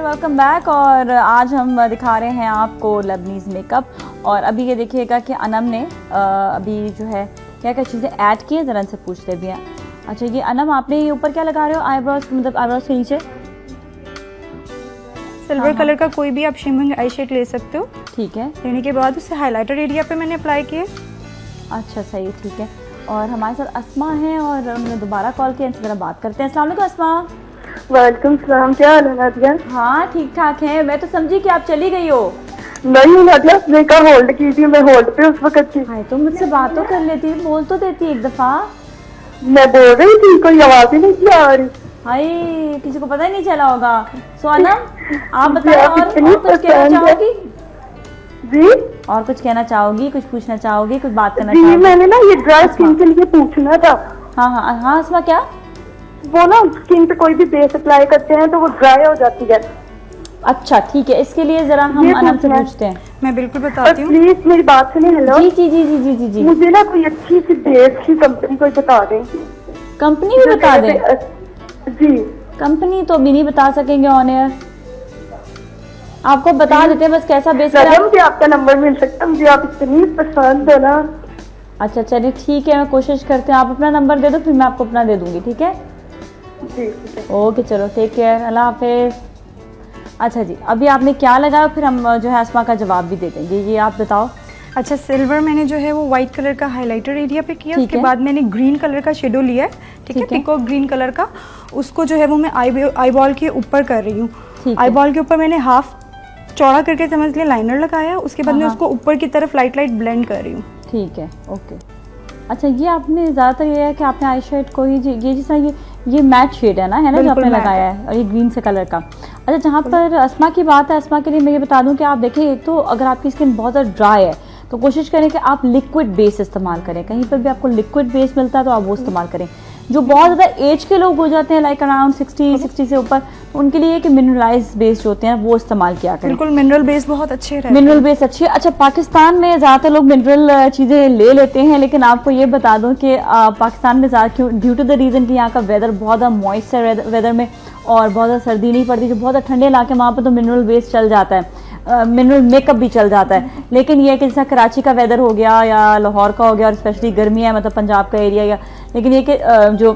Welcome back. और आज हम दिखा रहे हैं आपको लेबनीज मेकअप। और अभी ये देखिएगा कि अनम ने अभी जो है क्या क्या चीज़ें ऐड की हैं, ज़रा से पूछते भी हैं। अच्छा ये अनम आपने ये ऊपर क्या लगा रहे हो आईब्रोज, मतलब आईब्रोज के नीचे? सिल्वर कलर का कोई भी आप शिमिंग आई शेड ले सकते हो। ठीक है। लेने के बाद उसे हाइलाइटर एरिया पे मैंने अप्लाई किए। अच्छा सही, ठीक है। और हमारे साथ अस्मा है और उन्होंने दोबारा कॉल किया, इनसे ज़रा बात करते हैं। अस्सलाम वालेकुम अस्मा। वालेकुम सलाम, क्या हाल है नादिया? हाँ ठीक ठाक है। मैं तो समझी कि आप चली गई हो। नहीं नादिया, उसने कहा होल्ड की थी, मैं होल्ड पे उस वक्त थी। हाय, तो मुझसे बात तो कर लेती, बोल तो देती एक दफा। मैं बोल रही थी, कोई आवाज ही नहीं आ रही। हाय, किसी को पता ही नहीं चला होगा। सोनम, आप बताओ और कुछ कहना चाहोगी? जी, और कुछ कहना चाहोगी, कुछ पूछना चाहोगी, कुछ बात करना जी चाहोगी? मैंने ना ये ड्राई स्किन के लिए पूछना था। हाँ हाँ हाँ अस्मा, क्या? वो ना स्किन पे कोई भी बेस अप्लाई करते हैं तो वो ड्राई हो जाती है। अच्छा ठीक है, इसके लिए जरा हम अनम से पूछते हैं। मैं बिल्कुल बताती हूँ। प्लीज मेरी बात सुनिए। हेलो जी जी जी जी जी जी जी। मुझे ना कोई अच्छी सी बेस की कंपनी कोई बता दें। कंपनी भी बता दें? जी कंपनी तो भी नहीं बता सकेंगे ऑन एयर, आपको बता देते हैं बस कैसा बेस है। मुझे आपका नंबर मिल सकता है? मुझे आप इतनी पसंद है ना। अच्छा चलिए ठीक है, मैं कोशिश करती हूँ। आप अपना नंबर दे दो, फिर मैं आपको अपना दे दूंगी। ठीक है जी? ओके चलो, टेक केयर, अल्लाह हाफिज। अच्छा जी, अभी आपने क्या लगाया, फिर हम जो है अस्मा का जवाब भी दे देंगे। ये आप बताओ। अच्छा, सिल्वर मैंने जो है वो व्हाइट कलर का हाइलाइटर एरिया पे किया, उसके है। बाद मैंने ग्रीन कलर का शेडो लिया है, ठीक है, पिकॉक ग्रीन कलर का। उसको जो है वो मैं आई बॉल के ऊपर कर रही हूँ। आई बॉल के ऊपर मैंने हाफ चौड़ा करके समझ लिया लाइनर लगाया, उसके बाद मैं उसको ऊपर की तरफ लाइट लाइट ब्लेंड कर रही हूँ। ठीक है, ओके। अच्छा, ये आपने ज़्यादातर ये है कि आपने आई शेड को ही ये जैसा ये मैट शेड है ना जो आपने लगाया है, और ये ग्रीन से कलर का। अच्छा, जहाँ पर अस्मा की बात है, अस्मा के लिए मैं ये बता दूं कि आप देखिए, एक तो अगर आपकी स्किन बहुत ज़्यादा ड्राई है तो कोशिश करें कि आप लिक्विड बेस इस्तेमाल करें। कहीं पर भी आपको लिक्विड बेस मिलता है तो आप वो इस्तेमाल करें। जो बहुत ज़्यादा एज के लोग हो जाते हैं, लाइक अराउंड 60 से ऊपर, तो उनके लिए कि मिनरलाइज बेस जो होते हैं वो इस्तेमाल किया करें। बिल्कुल, मिनरल बेस बहुत अच्छे रहते हैं। मिनरल बेस अच्छी है। अच्छा, पाकिस्तान में ज़्यादातर लोग मिनरल चीज़ें ले लेते हैं, लेकिन आपको ये बता दूं कि पाकिस्तान में ज़्यादा क्यों, ड्यू टू द रीज़न कि यहाँ का वेदर बहुत ज़्यादा मॉइस्ट है वेदर में, और बहुत ज़्यादा सर्दी नहीं पड़ती। जो बहुत ज़्यादा ठंडे इलाके वहाँ पर तो मिनरल बेस चल जाता है, मिनरल मेकअप भी चल जाता है। लेकिन ये कि जैसा कराची का वेदर हो गया या लाहौर का हो गया, और स्पेशली गर्मी है, मतलब पंजाब का एरिया, या लेकिन ये कि जो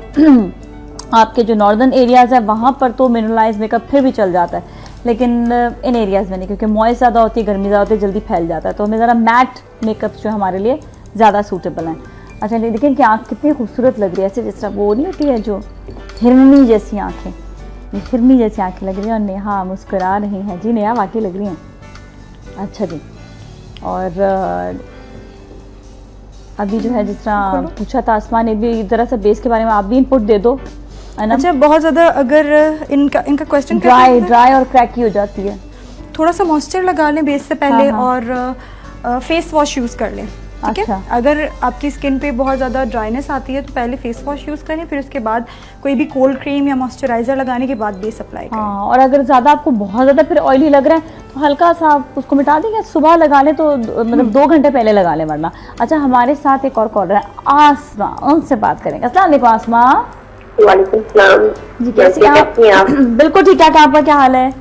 आपके जो नॉर्दर्न एरियाज़ है वहाँ पर तो मिनरलाइज मेकअप फिर भी चल जाता है, लेकिन इन एरियाज़ में नहीं, क्योंकि मॉइस्ट ज़्यादा होती है, गर्मी ज़्यादा होती है, जल्दी फैल जाता है। तो हमें ज़रा मैट मेकअप जो हमारे लिए ज़्यादा सूटेबल हैं। अच्छा, लेकिन कि आँख कितनी खूबसूरत लग रही है, ऐसे जिस तरह वो नहीं होती है जो हिरनी जैसी आँखें, हिरनी जैसी आँखें लग रही है। और नेहा मुस्कुरा रही हैं। जी नेहा, वाकई लग रही हैं। अच्छा जी, और अभी जो है जिस तरह पूछा था आसमान ने भी, इस तरह से बेस के बारे में आप भी इनपुट दे दो। अच्छा, बहुत ज़्यादा अगर इनका क्वेश्चन ड्राई और क्रैकी हो जाती है, थोड़ा सा मॉइस्चर लगा लें बेस से पहले, और फेस वॉश यूज़ कर लें। ठीक है, अगर आपकी स्किन पे बहुत ज़्यादा ड्राइनेस आती है तो पहले फेस वॉश यूज़ करें, फिर उसके बाद कोई भी कोल्ड क्रीम या मॉइस्चराइजर लगाने के बाद बेस अप्लाई करें। और अगर ज़्यादा आपको बहुत ज़्यादा फिर ऑयली लग रहा है तो हल्का सा आप उसको मिटा देंगे, सुबह लगा लें तो मतलब 2 घंटे पहले लगा लें वरना। अच्छा, हमारे साथ एक और कॉलर है आसमा, उनसे बात करेंगे। अस्सलाम वालेकुम आसमा। वालेकुम सलाम जी, कैसी हैं आप? बिल्कुल ठीक ठाक, आपका क्या हाल है?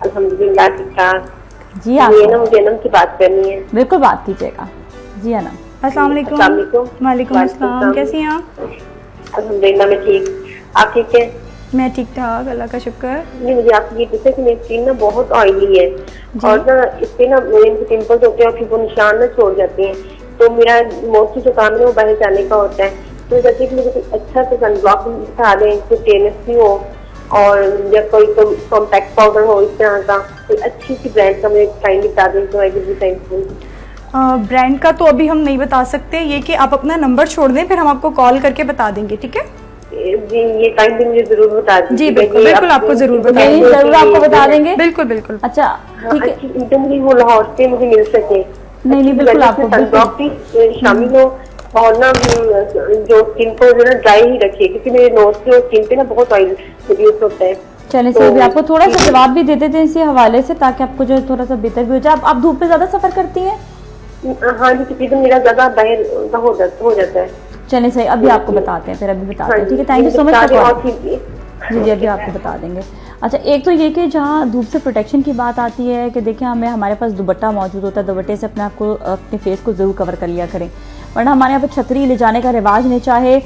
अल्हम्दुलिल्लाह ठीक ठाक जी। आप मुझे अनम की बात करनी है। बिल्कुल बात कीजिएगा। जी अनम। अस्सलाम वालेकुम। वालेकुम अस्सलाम, कैसी हैं आप? अल्हम्दुलिल्लाह मैं ठीक, आप ठीक है? मैं ठीक ठाक, अल्लाह का शुक्र। नहीं, मुझे आपसे ये पूछा कि मेरी स्किन ना बहुत ऑयली है, और ना इस पे ना मेरे पिंपल्स होते हैं और फिर वो निशान ना छोड़ जाते हैं। तो मेरा मोस्टली जो काम है वो बाहर जाने का होता है, तो जैसे कि मुझे कुछ अच्छा सा सनब्लॉक दिखा दें, जो टेनिस भी हो, और या कोई कॉम्पैक्ट पाउडर हो इस तरह का, कोई अच्छी सी ब्रांड का मुझे टाइम बता दें तो I will be thankful. Brand का तो अभी हम नहीं बता सकते, ये कि आप अपना नंबर छोड़ दें, फिर हम आपको कॉल करके बता देंगे। ठीक है जी, ये टाइम भी मुझे जरूर बता दीजिए। जी बिल्कुल बिल्कुल, आपको जरूर बताएंगे, जरूर आपको बता देंगे। बिल्कुल बिल्कुल। अच्छा ठीक है, मुझे वो लाहौर से मुझे मिल सके। नहीं बिल्कुल, आपको सनब्लॉक भी शामिल हो, और ना जो स्किन को जो ना ड्राई ही रखिए, क्योंकि मेरे नोज पे और स्किन पे ना बहुत ऑयल प्रोड्यूस होता है। चलिए सर, भी आपको थोड़ा सा जवाब भी दे देते हैं इसी हवाले से, ताकि आपको जो थोड़ा सा बेहतर भी हो जाए। आप धूप पे ज्यादा सफर करती हैं? हाँ जी, तकरीबन मेरा ज्यादा बाहर का हो जाता है। चलिए सही, अभी आपको बताते हैं, फिर अभी बताते हैं। ठीक है, थैंक यू सो मच। जी जी, अभी आपको बता देंगे। अच्छा, एक तो ये कि जहाँ धूप से प्रोटेक्शन की बात आती है कि देखिए, हमारे पास दुपट्टा मौजूद होता है, दुपट्टे से अपने आप को, अपने फेस को जरूर कवर कर लिया करें, वरना हमारे यहाँ पर छतरी ले जाने का रिवाज नहीं, चाहे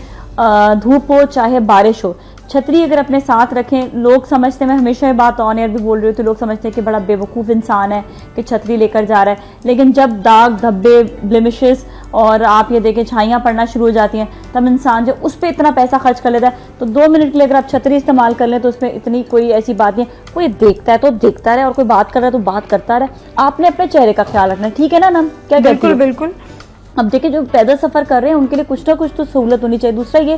धूप हो चाहे बारिश हो। छतरी अगर अपने साथ रखें, लोग समझते हैं, मैं हमेशा ये बात ऑन एयर भी बोल रही हूँ, तो लोग समझते हैं कि बड़ा बेवकूफ़ इंसान है कि छतरी लेकर जा रहा है, लेकिन जब दाग धब्बे ब्लेमिशेस और आप ये देखें छाइयाँ पड़ना शुरू हो जाती हैं, तब इंसान जो उस पर इतना पैसा खर्च कर लेता है। तो 2 मिनट के लिए अगर आप छतरी इस्तेमाल कर लें तो उसमें इतनी कोई ऐसी बात नहीं है, कोई देखता है तो देखता रहे और कोई बात कर रहा है तो बात करता रहे। आपने अपने चेहरे का ख्याल रखना है, ठीक है ना नम? क्या कहती बिल्कुल बिल्कुल। अब देखिए जो पैदल सफ़र कर रहे हैं उनके लिए कुछ ना कुछ तो सहूलत होनी चाहिए। दूसरा ये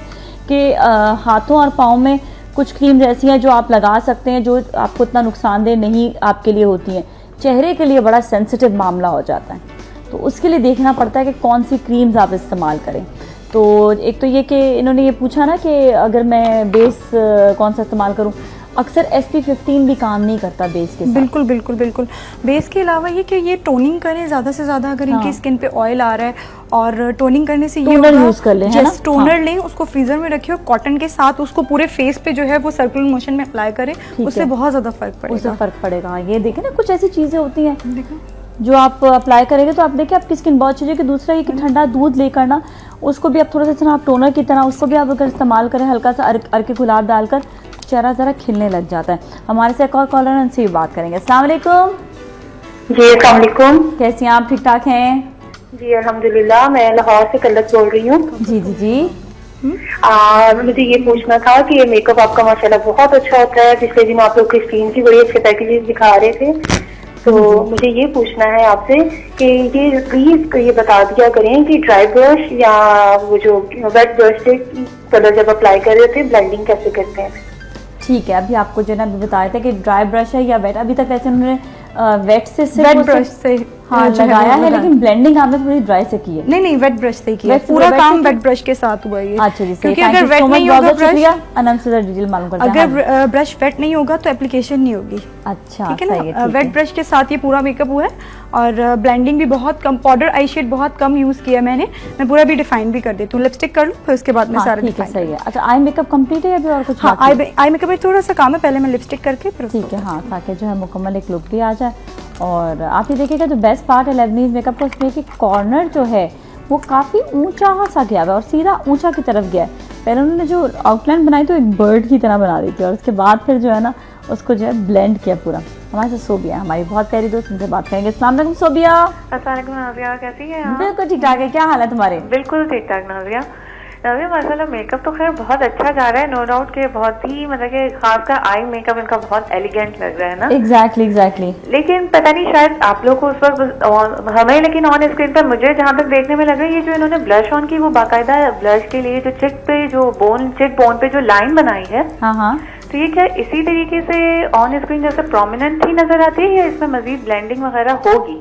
कि हाथों और पाँव में कुछ क्रीम्स ऐसी हैं जो आप लगा सकते हैं जो आपको इतना नुकसानदेह नहीं आपके लिए होती हैं। चेहरे के लिए बड़ा सेंसिटिव मामला हो जाता है, तो उसके लिए देखना पड़ता है कि कौन सी क्रीम्स आप इस्तेमाल करें। तो एक तो ये कि इन्होंने ये पूछा ना कि अगर मैं बेस कौन सा इस्तेमाल करूं, अक्सर SP15 भी काम नहीं करता बेस के साथ। बिल्कुल बिल्कुल बिल्कुल। बेस के अलावा ये कि ये टोनिंग करें ज़्यादा से ज़्यादा, अगर इनकी स्किन पे ऑयल आ रहा है और टोनिंग करने से ये टोनर यूज कर लें, है ना? टोनर लें, उसको फ्रीजर में रखिए और कॉटन के साथ उसको पूरे फेस पे जो है वो सर्कुलर मोशन में अप्लाई करें, उससे बहुत ज़्यादा फर्क पड़ेगा। उससे फर्क पड़ेगा। ये देखें ना कुछ ऐसी चीज़ें होती हैं जो आप अप्लाई करेंगे तो आप देखिए आपकी स्किन बहुत अच्छी होगी। दूसरा ये कि ठंडा दूध लेकर ना उसको भी आप थोड़ा सा आप टोनर की तरह उसको भी आप अगर इस्तेमाल करें, हल्का सा अर्के गुलाब डालकर, चेहरा ज़रा खिलने लग जाता है। हमारे से एक और कॉलर है, उनसे भी बात करेंगे। अस्सलाम वालेकुम। जी अस्सलाम वालेकुम। कैसी हैं आप? ठीक ठाक हैं? जी अल्हम्दुलिल्लाह। मैं लाहौर से कल्लत बोल रही हूँ। जी जी जी। मुझे ये पूछना था कि ये मेकअप आपका माशाल्लाह बहुत अच्छा होता है। पिछले दिन आप लोग की स्क्रीन की बड़ी अच्छे पैकेजेस दिखा रहे थे, तो मुझे ये पूछना है आपसे कि ये प्लीज ये बता दिया करें कि ड्राई ब्रश या वो जो वेट ब्रश से कलर जब अप्लाई कर रहे थे ब्लेंडिंग कैसे करते हैं? ठीक है, अभी आपको जो है ना अभी बताया था कि ड्राई ब्रश है या वेट। अभी तक वैसे उन्होंने वेट से वेट ब्रश से हाँ लगाया है, लेकिन ब्लेंडिंग आपने थोड़ी ड्राई से की है। नहीं वेट ब्रश से किया, पूरा काम वेट ब्रश के साथ हुआ ये। अच्छा जी, क्योंकि अगर वेट नहीं होगा ब्रश, अनम से डिटेल मालूम करते हैं। अगर ब्रश वेट नहीं होगा तो एप्लीकेशन नहीं होगी। अच्छा ठीक है ना? वेट ब्रश के साथ ये पूरा मेकअप हुआ है और ब्लेंडिंग भी बहुत कम, पाउडर आई शेड बहुत कम यूज किया मैंने। मैं पूरा भी डिफाइन भी कर देती हूँ, लिपस्टिक कर लूँ फिर उसके बाद में सारा डिफाइन। सही है। अच्छा आई मेकअप कंप्लीट है अभी और कुछ? हाँ आई मेकअप में थोड़ा सा काम है, पहले मैं लिपस्टिक करके फिर ठीक है। हाँ, ताकि जो है मुकम्मल एक लुक भी आ जाए। और आप ये देखिएगा जो बेस्ट पार्ट है लेबनीज मेकअप का, उसमें कि कॉर्नर जो है वो काफ़ी ऊंचा सा गया है और सीधा ऊंचा की तरफ गया है। पहले उन्होंने जो आउटलाइन बनाई तो एक बर्ड की तरह बना दी थी और उसके बाद फिर जो है ना उसको जो है ब्लेंड किया पूरा। हमारे साथ सोबिया हमारी बहुत प्यारी दोस्त, उनसे बात करेंगे। अस्सलाम वालेकुम सोबिया। अस्सलाम वालेकुम नाज़िया, कैसी हैं आप? बिल्कुल ठीक ठाक है, क्या हाल है तुम्हारे? बिल्कुल ठीक ठाक नाज़िया। नाज़िया माशाल्लाह मेकअप तो खैर बहुत अच्छा जा रहा है, नो डाउट के बहुत ही मतलब कि खासकर आई मेकअप इनका बहुत एलिगेंट लग रहा है ना। एग्जैक्टली। लेकिन पता नहीं शायद आप लोग को उस वक्त हमें, लेकिन ऑन स्क्रीन पर मुझे जहाँ तक देखने में लग रहा है ये जो इन्होंने ब्लश ऑन की वो बाकायदा ब्लश के लिए जो चिक बोन पे जो लाइन बनाई है, हाँ तो ये क्या इसी तरीके से ऑन स्क्रीन जैसे प्रोमिनेंट ही नजर आती है या इसमें मजीद ब्लेंडिंग वगैरह होगी?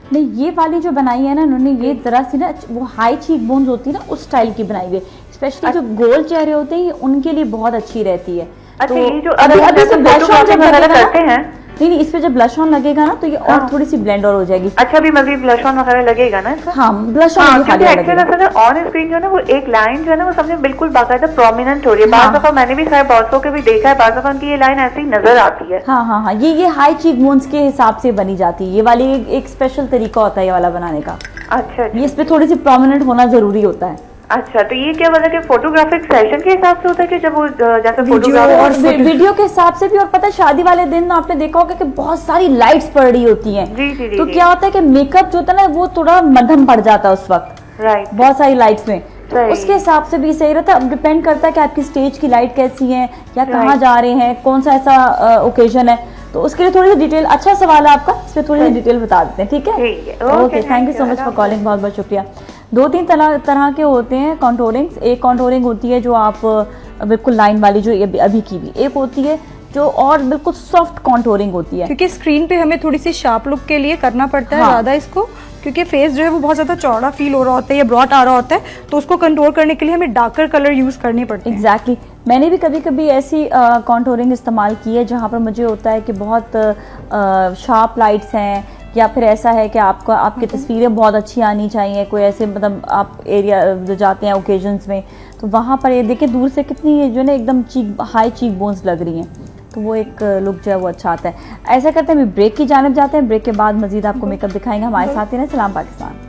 नहीं, ये वाली जो बनाई है ना इन्होंने, ये जरा सी ना वो हाई चीक बोन्स होती है ना उस स्टाइल की बनाई हुई है। स्पेशली जो गोल चेहरे होते हैं उनके लिए बहुत अच्छी रहती है। अच्छा, तो ये जो अभी से ब्लश ऑन जब करते हैं, नहीं इस पे जब ब्लश ऑन लगेगा ना तो ये और थोड़ी सी ब्लेंड और हो जाएगी। अच्छा, अभी मजीद ब्लश ऑन वगैरह लगेगा ना इसका? हाँ, ब्लश ऑन ऑन स्क्रीन जो है ना वो एक लाइन जो है ना वो समझे बिल्कुल बाकायदा प्रोमिनेंट हो रही है। बार दफा मैंने भी शायद बहुतों के भी देखा है, बार दफा उनकी ये लाइन ऐसी नजर आती है। हाँ, ये हाई चीक बोन्स के हिसाब से बनी जाती है। ये वाली एक स्पेशल तरीका होता है ये वाला बनाने का। अच्छा, ये इस पे थोड़ी सी प्रोमिनेंट होना जरूरी होता है। अच्छा, तो ये क्या मतलब कि फोटोग्राफिक सेशन के हिसाब से होता है कि जब वो जैसे फोटोग्राफी और वीडियो के हिसाब से भी। और पता है शादी वाले दिन आपने देखा होगा कि बहुत सारी लाइट्स पड़ रही होती हैं। जी, तो क्या होता है कि मेकअप जो होता है ना वो थोड़ा मध्यम पड़ जाता है उस वक्त, राइट, बहुत सारी लाइट्स में। उसके हिसाब से भी सही रहता है। डिपेंड करता है कि आपकी स्टेज की लाइट कैसी है या कहाँ जा रहे हैं, कौन सा ऐसा ओकेजन है, तो उसके लिए थोड़ी सी डिटेल। अच्छा सवाल है आपका, इस पर थोड़ी सी डिटेल बता देते हैं। ठीक है, okay, thank you so much for calling, बहुत बहुत शुक्रिया। 2-3 तरह के होते हैं कॉन्टोरिंग्स। एक कॉन्टोरिंग होती है जो आप बिल्कुल लाइन वाली जो अभी की भी, एक होती है जो और बिल्कुल सॉफ्ट कॉन्टोरिंग होती है। क्योंकि स्क्रीन पे हमें थोड़ी सी शार्प लुक के लिए करना पड़ता है ज्यादा इसको, क्योंकि फेस जो है वो बहुत ज्यादा चौड़ा फील हो रहा होता है या ब्रॉड आ रहा होता है, तो उसको कंट्रोल करने के लिए हमें डार्कर कलर यूज करने पड़ते हैं। एग्जैक्टली। मैंने भी कभी कभी ऐसी कॉन्टोरिंग इस्तेमाल की है जहाँ पर मुझे होता है कि बहुत शार्प लाइट्स हैं या फिर ऐसा है कि आपकी तस्वीरें बहुत अच्छी आनी चाहिए, कोई ऐसे मतलब आप एरिया जो जाते हैं ओकेजन्स में, तो वहाँ पर ये देखें दूर से कितनी जो है ना एकदम हाई चीक बोन्स लग रही हैं, तो वो एक लुक जो है वो अच्छा आता है। ऐसा करते हैं, अभी ब्रेक की जानिब जाते हैं। ब्रेक के बाद मजीद आपको मेकअप दिखाएंगे। हमारे साथ ही ना सलाम पाकिस्तान।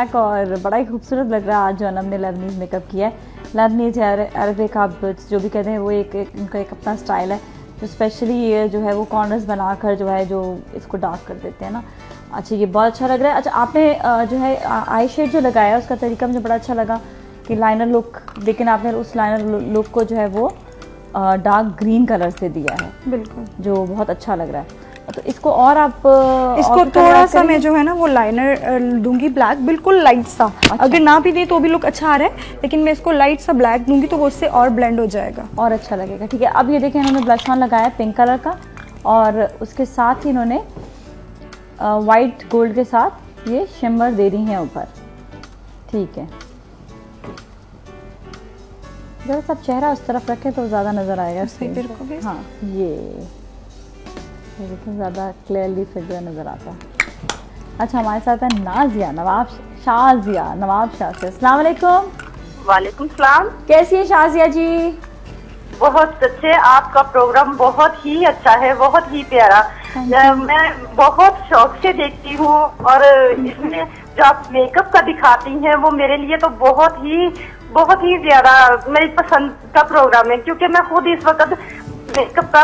बैक और बड़ा ही खूबसूरत लग रहा है आज जो अनम ने लेबनीज मेकअप किया है। लेबनीज अरबिक आप जो भी कहते हैं वो इनका एक अपना स्टाइल है जो स्पेशली ये जो है वो कॉर्नर्स बनाकर जो है जो इसको डार्क कर देते हैं ना। अच्छा ये बहुत अच्छा लग रहा है। अच्छा आपने जो है आई शेड जो लगाया है उसका तरीका मुझे बड़ा अच्छा लगा कि लाइनर लुक, लेकिन आपने उस लाइनर लुक को जो है वो डार्क ग्रीन कलर से दिया है, बिल्कुल, जो बहुत अच्छा लग रहा है। तो इसको और आप इसको थोड़ा सा मैं जो है ना वो लाइनर दूंगी ब्लैक, बिल्कुल लाइट सा। अच्छा। अगर ना भी दे तो भी लुक अच्छा आ रहा है, लेकिन मैं इसको लाइट सा ब्लैक दूंगी तो वो उससे और ब्लेंड हो जाएगा और अच्छा लगेगा। ठीक है, अब ये देखिए इन्होंने ब्लश ऑन लगाया है पिंक कलर का और उसके साथ ही इन्होंने वाइट गोल्ड के साथ ये शिमर दे रही हैं ऊपर। ठीक है, जरा सा चेहरा उस तरफ रखें तो ज़्यादा नज़र आएगा। हाँ ये ज़्यादा क्लियरली फिगर नज़र आता है। अच्छा हमारे साथ है नाजिया नवाब शाह से। अस्सलाम वालेकुम। वालेकुम सलाम। कैसी है शाजिया जी? बहुत अच्छे, आपका प्रोग्राम बहुत ही अच्छा है, बहुत ही प्यारा। मैं बहुत शौक से देखती हूँ और इसमें जो आप मेकअप का दिखाती हैं वो मेरे लिए तो बहुत ही ज्यादा मेरी पसंद का प्रोग्राम है, क्योंकि मैं खुद इस वक्त मेकअप का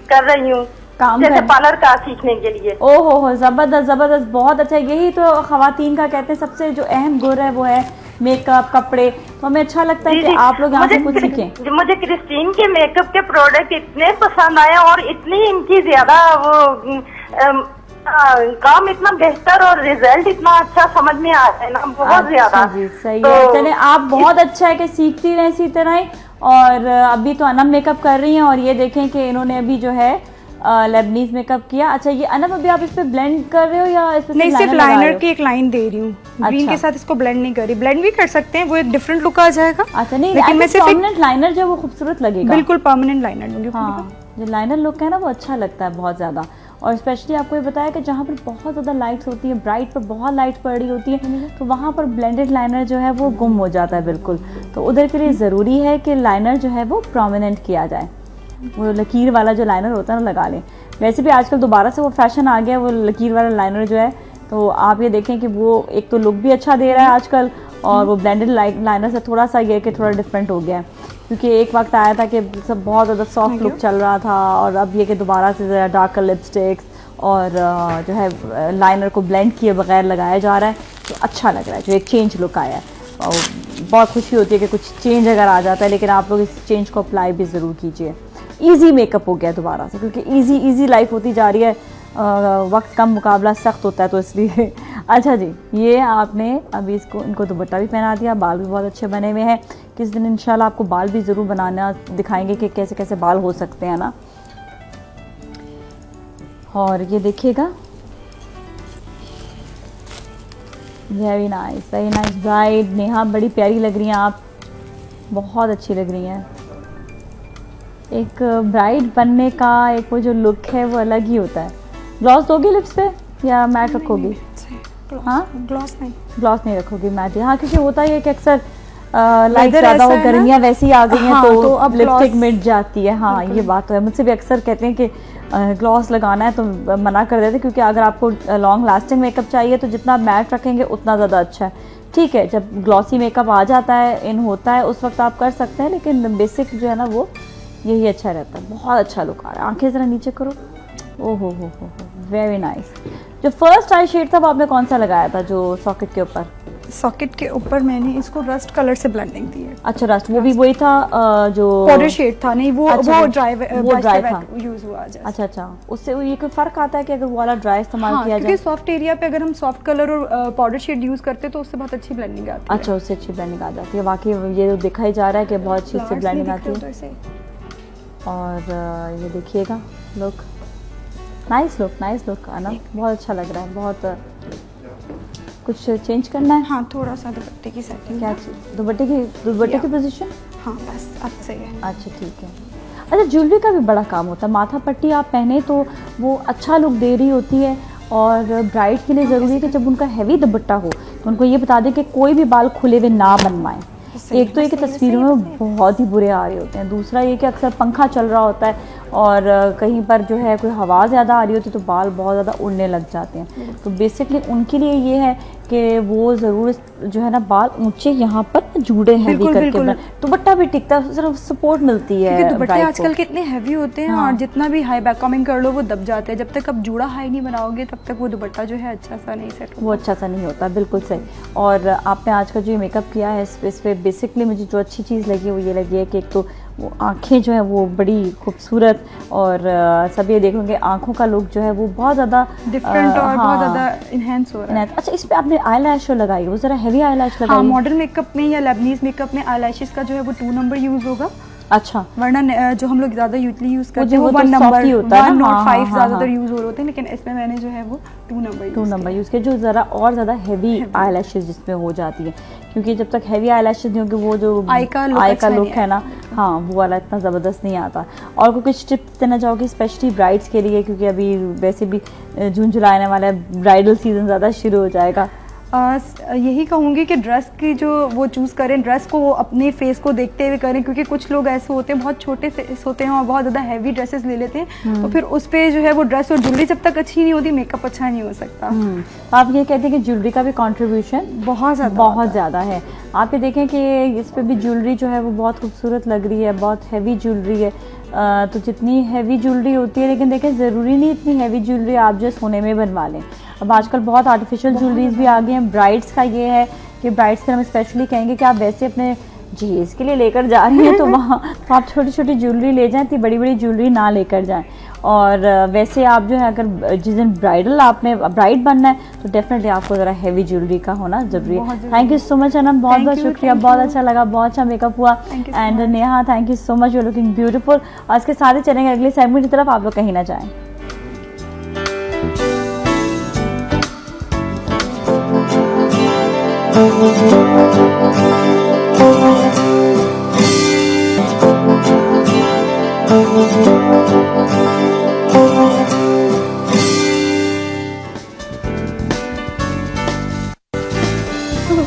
कर रही हूँ जैसे पार्लर का सीखने के लिए। ओहो हो, जबरदस्त जबरदस्त, बहुत अच्छा। यही तो खवातीन का कहते हैं सबसे जो अहम गुण है वो है मेकअप, कपड़े। तो हमें अच्छा लगता है कि आप लोग यहाँ से कुछ सीखें। मुझे क्रिस्टीन के मेकअप के प्रोडक्ट इतने पसंद आए और इतनी इनकी ज्यादा वो काम इतना बेहतर और रिजल्ट इतना अच्छा समझ में आ रहा है ना, बहुत ज्यादा। जी सही है, चले आप बहुत अच्छा है कि सीखती रहे इसी तरह ही। और अभी तो अनम मेकअप कर रही हैं और ये देखें कि इन्होंने अभी जो है लेबनीज मेकअप किया। अच्छा ये अनम अभी आप इस पे ब्लेंड कर रहे हो या इस पे नहीं, सिर्फ लाइनर की एक लाइन दे रही हूँ। ग्रीन के साथ इसको ब्लेंड नहीं कर रही, ब्लेंड भी कर सकते हैं, वो एक डिफरेंट लुक आ जाएगा। अच्छा नहीं, लेकिन मैं सिर्फ परमानेंट लाइनर जो वो खूबसूरत लगेगा। बिल्कुल परमानेंट लाइनर दूंगी। हाँ, जो लाइनर लुक है ना वो अच्छा लगता है बहुत ज्यादा। और स्पेशली आपको ये बताया कि जहाँ पर बहुत ज़्यादा लाइट्स होती है, ब्राइट पर बहुत लाइट पड़ रही होती है, तो वहाँ पर ब्लेंडेड लाइनर जो है वो गुम हो जाता है बिल्कुल। तो उधर के लिए ज़रूरी है कि लाइनर जो है वो प्रोमिनेंट किया जाए, वो लकीर वाला जो लाइनर होता है ना लगा लें। वैसे भी आजकल दोबारा से वो फैशन आ गया वो लकीर वाला लाइनर जो है, तो आप ये देखें कि वो एक तो लुक भी अच्छा दे रहा है आजकल और वो ब्लेंडेड लाइनर से थोड़ा सा ये कि थोड़ा डिफरेंट हो गया है, क्योंकि एक वक्त आया था कि सब बहुत ज़्यादा सॉफ्ट लुक चल रहा था और अब ये कि दोबारा से ज़रा डार्कर लिपस्टिक्स और जो है लाइनर को ब्लेंड किए बगैर लगाया जा रहा है, तो अच्छा लग रहा है, जो एक चेंज लुक आया है। और बहुत खुशी होती है कि कुछ चेंज अगर आ जाता है, लेकिन आप लोग इस चेंज को अप्लाई भी ज़रूर कीजिए। इजी मेकअप हो गया दोबारा से, क्योंकि इजी लाइफ होती जा रही है, वक्त कम मुकाबला सख्त होता है, तो इसलिए। अच्छा जी, ये आपने अभी इनको दुपट्टा भी पहना दिया, बाल भी बहुत अच्छे बने हुए हैं। किस दिन इंशाल्लाह आपको बाल भी ज़रूर बनाना दिखाएंगे कि कैसे कैसे बाल हो सकते हैं ना। और ये देखिएगा, वेरी नाइस ब्राइड। नेहा बड़ी प्यारी लग रही हैं आप, बहुत अच्छी लग रही हैं। एक ब्राइड बनने का एक वो जो लुक है वो अलग ही होता है। ग्लॉस दोगी लिप्स पे या मैट रखोगी? हाँ ग्लॉस नहीं रखोगी, मैट। हाँ, क्योंकि होता है कि अक्सर लाइट ज़्यादा हो, गर्मियाँ वैसी आ गई हैं, तो अब लिपस्टिक मिट जाती है। हाँ ये बात तो है, मुझसे भी अक्सर कहते हैं कि ग्लॉस लगाना है तो मना कर देते, क्योंकि अगर आपको लॉन्ग लास्टिंग मेकअप चाहिए तो जितना मैट रखेंगे उतना ज़्यादा अच्छा है। ठीक है, जब ग्लॉसी मेकअप आ जाता है, इन होता है, उस वक्त आप कर सकते हैं, लेकिन बेसिक जो है ना वो यही अच्छा रहता है। बहुत अच्छा लुक आ रहा है। आंखें ज़रा नीचे करो। ओहो हो वेरी नाइस। जो फर्स्ट आई शेड था वो आपने कौन सा लगाया था जो सॉकेट के ऊपर? सॉकेट के ऊपर मैंने इसको रस्ट कलर से ब्लेंडिंग दी है। अच्छा रस्ट, वो भी वही था जो पाउडर शेड था? नहीं, वो ड्राई था, यूज हुआ। अच्छा, उससे ये कोई फर्क आता है कि अगर वो वाला ड्राई इस्तेमाल किया जाए? क्योंकि सॉफ्ट एरिया पे अगर हम सॉफ्ट कलर और पाउडर शेड यूज करते तो उससे बहुत अच्छी ब्लेंडिंग आती है। अच्छा, उससे अच्छी ब्लेंडिंग आ जाती है। वाकई ये देखा ही जा रहा है कि बहुत अच्छी से ब्लेंडिंग आती है। और ये देखिएगा लुक, नाइस लुक आना, बहुत अच्छा लग रहा है। बहुत कुछ चेंज करना है? हाँ, थोड़ा सा दुपट्टे की सेटिंग। क्या चीज़? दुपट्टे की पोजीशन? हाँ बस अब सही है। अच्छा ठीक है। अच्छा, ज्वेलरी का भी बड़ा काम होता है। माथा पट्टी आप पहने तो वो अच्छा लुक दे रही होती है, और ब्राइड के लिए ज़रूरी है कि जब उनका हैवी दुपट्टा हो तो उनको ये बता दें कि कोई भी बाल खुले हुए ना बनवाएं। एक तो ये कि तस्वीरों में बहुत ही बुरे आ रहे होते हैं, दूसरा ये कि अक्सर पंखा चल रहा होता है और कहीं पर जो है कोई हवा ज़्यादा आ रही होती है तो बाल बहुत ज़्यादा उड़ने लग जाते हैं। तो बेसिकली उनके लिए ये है कि वो ज़रूर जो है ना बाल ऊंचे यहाँ पर जुड़े हैं करके, दुपट्टा भी टिकता है, सिर्फ सपोर्ट मिलती है। क्योंकि दुपट्टे आजकल कितने हैवी होते हैं और जितना भी हाई बैक कॉमिंग कर लो वो दब जाते हैं। जब तक आप जूड़ा हाई नहीं बनाओगे तब तक वो दुपट्टा जो है अच्छा सा नहीं सेट होता, वो अच्छा सा नहीं होता। बिल्कुल सही। और आपने आज का जो मेकअप किया है इस पे बेसिकली मुझे जो अच्छी चीज़ लगी वो ये लगी है कि एक तो वो आँखें जो है वो बड़ी खूबसूरत, और सब ये देख लोगे आँखों का लुक जो है वो बहुत ज़्यादा डिफरेंट और बहुत ज़्यादा इनहेंस हो रहा है। अच्छा, इस पे आपने आई लैश लगाई, वो ज़रा हैवी आई लैश लगाई। हाँ, मॉडर्न मेकअप में या लेबनीज मेकअप में आई लैशेस का जो है वो 2 नंबर यूज होगा। अच्छा, वरना जो हम लोग ज्यादा यूजली यूज करते हैं वो 1 नंबर होता है, 1 और 5 ज्यादातर यूज हो रहे होते हैं, लेकिन इसमें मैंने जो है वो 2 नंबर यूज किया, जो जरा और ज्यादा हैवी आई लैशेस जिसमें हो जाती है, क्योंकि जब तक हैवी आई लैशेस नहीं होंगे वो जो आई का लुक है ना, हाँ वो वाला इतना ज़बरदस्त नहीं आता। और कुछ टिप्स देना चाहोगे स्पेशली ब्राइड्स के लिए, क्योंकि अभी वैसे भी जून जुलाई आने वाला है, ब्राइडल सीजन ज़्यादा शुरू हो जाएगा। यही कहूँगी कि ड्रेस की जो वो चूज़ करें, ड्रेस को वो अपने फेस को देखते हुए करें, क्योंकि कुछ लोग ऐसे होते हैं बहुत छोटे फेस होते हैं और बहुत ज़्यादा हैवी ड्रेसेस ले लेते हैं, तो फिर उस पर जो है वो ड्रेस और ज्वेलरी जब तक अच्छी नहीं होती मेकअप अच्छा नहीं हो सकता। आप ये कहते हैं कि ज्वेलरी का भी कंट्रीब्यूशन बहुत ज़्यादा है। आप ये देखें कि इस पर भी ज्वेलरी जो है वो बहुत खूबसूरत लग रही है, बहुत हैवी ज्वेलरी है। तो जितनी हैवी ज्वेलरी होती है, लेकिन देखें ज़रूरी नहीं इतनी हैवी ज्वेलरी आप जो सोने में बनवा लें। अब आजकल बहुत आर्टिफिशियल ज्वेलरीज भी आ गई हैं। ब्राइड्स का ये है कि ब्राइड्स का हम स्पेशली कहेंगे कि आप वैसे अपने जहेज़ के लिए लेकर जा रही हैं तो वहाँ तो आप छोटी छोटी ज्वेलरी ले जाएं, इतनी बड़ी बड़ी ज्वेलरी ना लेकर जाएं। और वैसे आप जो है अगर जिस दिन ब्राइड बनना है तो डेफिनेटली आपको ज़रा हैवी ज्वेलरी का होना जरूरी है। Thank you so much Anam, बहुत बहुत शुक्रिया, बहुत अच्छा लगा, बहुत अच्छा मेकअप हुआ। And Neha, thank you so much, you are looking beautiful. और इसके साथ ही चलेंगे अगले सेगमेंट की तरफ, आप लोग कहीं ना जाएं।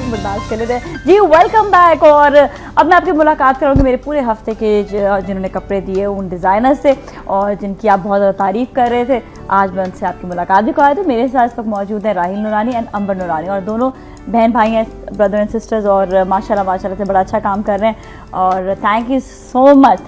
बर्दाश्त कर लेते हैं जी। Welcome back. और अब मैं आपकी मुलाकात करूँगी मेरे पूरे हफ्ते के जिन्होंने कपड़े दिए उन डिज़ाइनर से और जिनकी आप बहुत ज़्यादा तारीफ़ कर रहे थे। आज मैं उनसे आपकी मुलाकात भी कराई। तो मेरे साथ इस वक्त मौजूद हैं राहिल नूरानी एंड अंबर नूरानी, और दोनों बहन भाई हैं, ब्रदर एंड सिस्टर्स, और माशाल्लाह से बड़ा अच्छा काम कर रहे हैं। और thank you so much